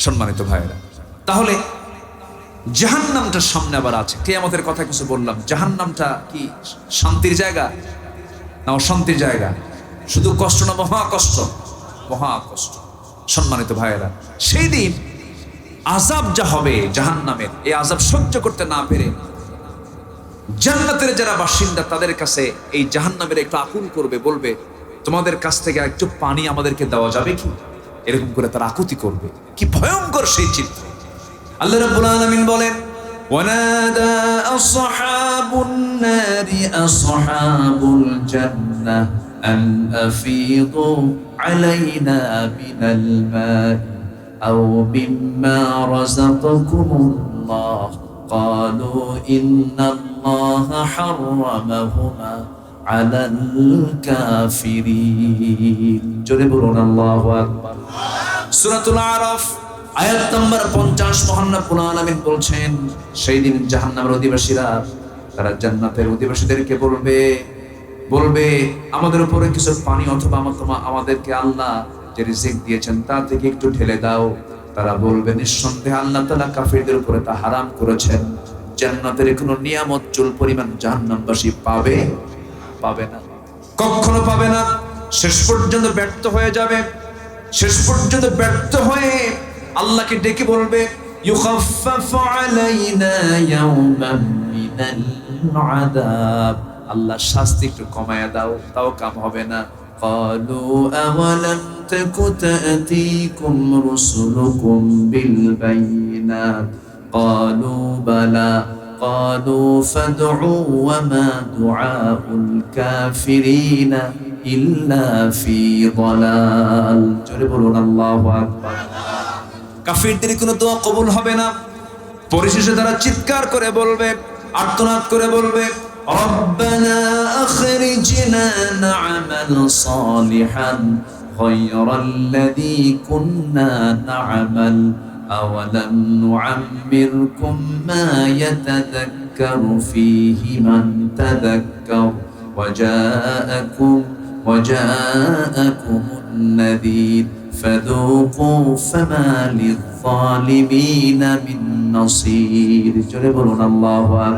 সম্মানিত ভাইয়েরা, তাহলে জাহান্নামটা সামনে আবার আছে। কিয়ামতের কথা কিছু বললাম, জাহান্নামটা কি শান্তির জায়গা না অশান্তির জায়গা? শুধু কষ্ট না, মহা কষ্ট, মহা কষ্ট। সম্মানিত ভাইয়েরা, সেই দিন আযাব যা হবে জাহান্নামের, এই আযাব সহ্য করতে না পেরে জান্নাতের যারা বাসিন্দা তাদের কাছে এই জাহান্নামের একটু আকুল করবে, বলবে তোমাদের কাছ থেকে একটু পানি আমাদেরকে দেওয়া যাবে কি? এরকম করে তারা আকুতি করবে। কি ভয়ঙ্কর সেই চিত্র! আল্লাহ রাব্বুল আলামিন বলেন, ওয়ানাদা আসহাবুন নারি আসহাবুল জান্নাহ আন আফীদু আলাইনা মিনাল মাই আও মিম্মা রাযাকাকুমুল্লাহ ক্বালু ইন্নাল্লাহা হাররামাহুমা আলাল কাফিরিন। জোরে বলুন আল্লাহু আকবার। সূরাতুল আরাফ আয়াত নম্বর 50 মহান রব্বুল আলামিন বলছেন, সেই দিন জাহান্নামের অধিবাসীরা তারা জান্নাতের অধিবাসীদেরকে বলবে আমাদের উপরে কিছু পানি অথবা আমাদেরকে আল্লাহ যে রিজিক দিয়েছেন তা থেকে একটু ঢেলে দাও। তারা বলবে, নিঃসন্দেহে আল্লাহ তাআলা কাফিরদের উপরে তা হারাম করেছেন। জান্নাতের কোনো নিয়ামত চুল পরিমাণ জাহান্নামবাসী পাবে না, কখনো পাবে না। শেষ পর্যন্ত ব্যর্থ হয়ে যাবে। শেষ পর্যন্ত ব্যর্থ হয়ে আল্লাহকে ডেকে বলবে, ইউখাফফাফু আলাইনা ইয়াওমান মিনাল আযাব, আল্লাহ শাস্তি একটু কমায়া দাও, তাও কাম হবে না। ক্বালু আওয়ালাম তাকু তা'তিকুম রুসুলুকুম বিল বাইয়িনাত ক্বালু বালা ক্বালু ফাদউ ওয়া মা দুআউল কাফিরিনা ইল্লা ফি যালাল। জোরে বলুন আল্লাহু আকবার। কাফিরদের কোনো দোয়া কবুল হবে না। পরিশেষে তারা চিৎকার করে বলবে, আর্তনাদ করে বলবে, রব্বানা আখরিজনা না'মাল সালিহান গায়রাল্লাযী কুন্না না'মাল আওয়ালাম নু'আম্মিরকুম মা ইয়াতাযাক্কারু ফীহি মান তাযাক্কার ওয়াজাআকুমুন নাযীর ফাযূকূ ফামা লিয-যালিমিনা মিন নাসীর। জোরে বলুন আল্লাহু আকবার।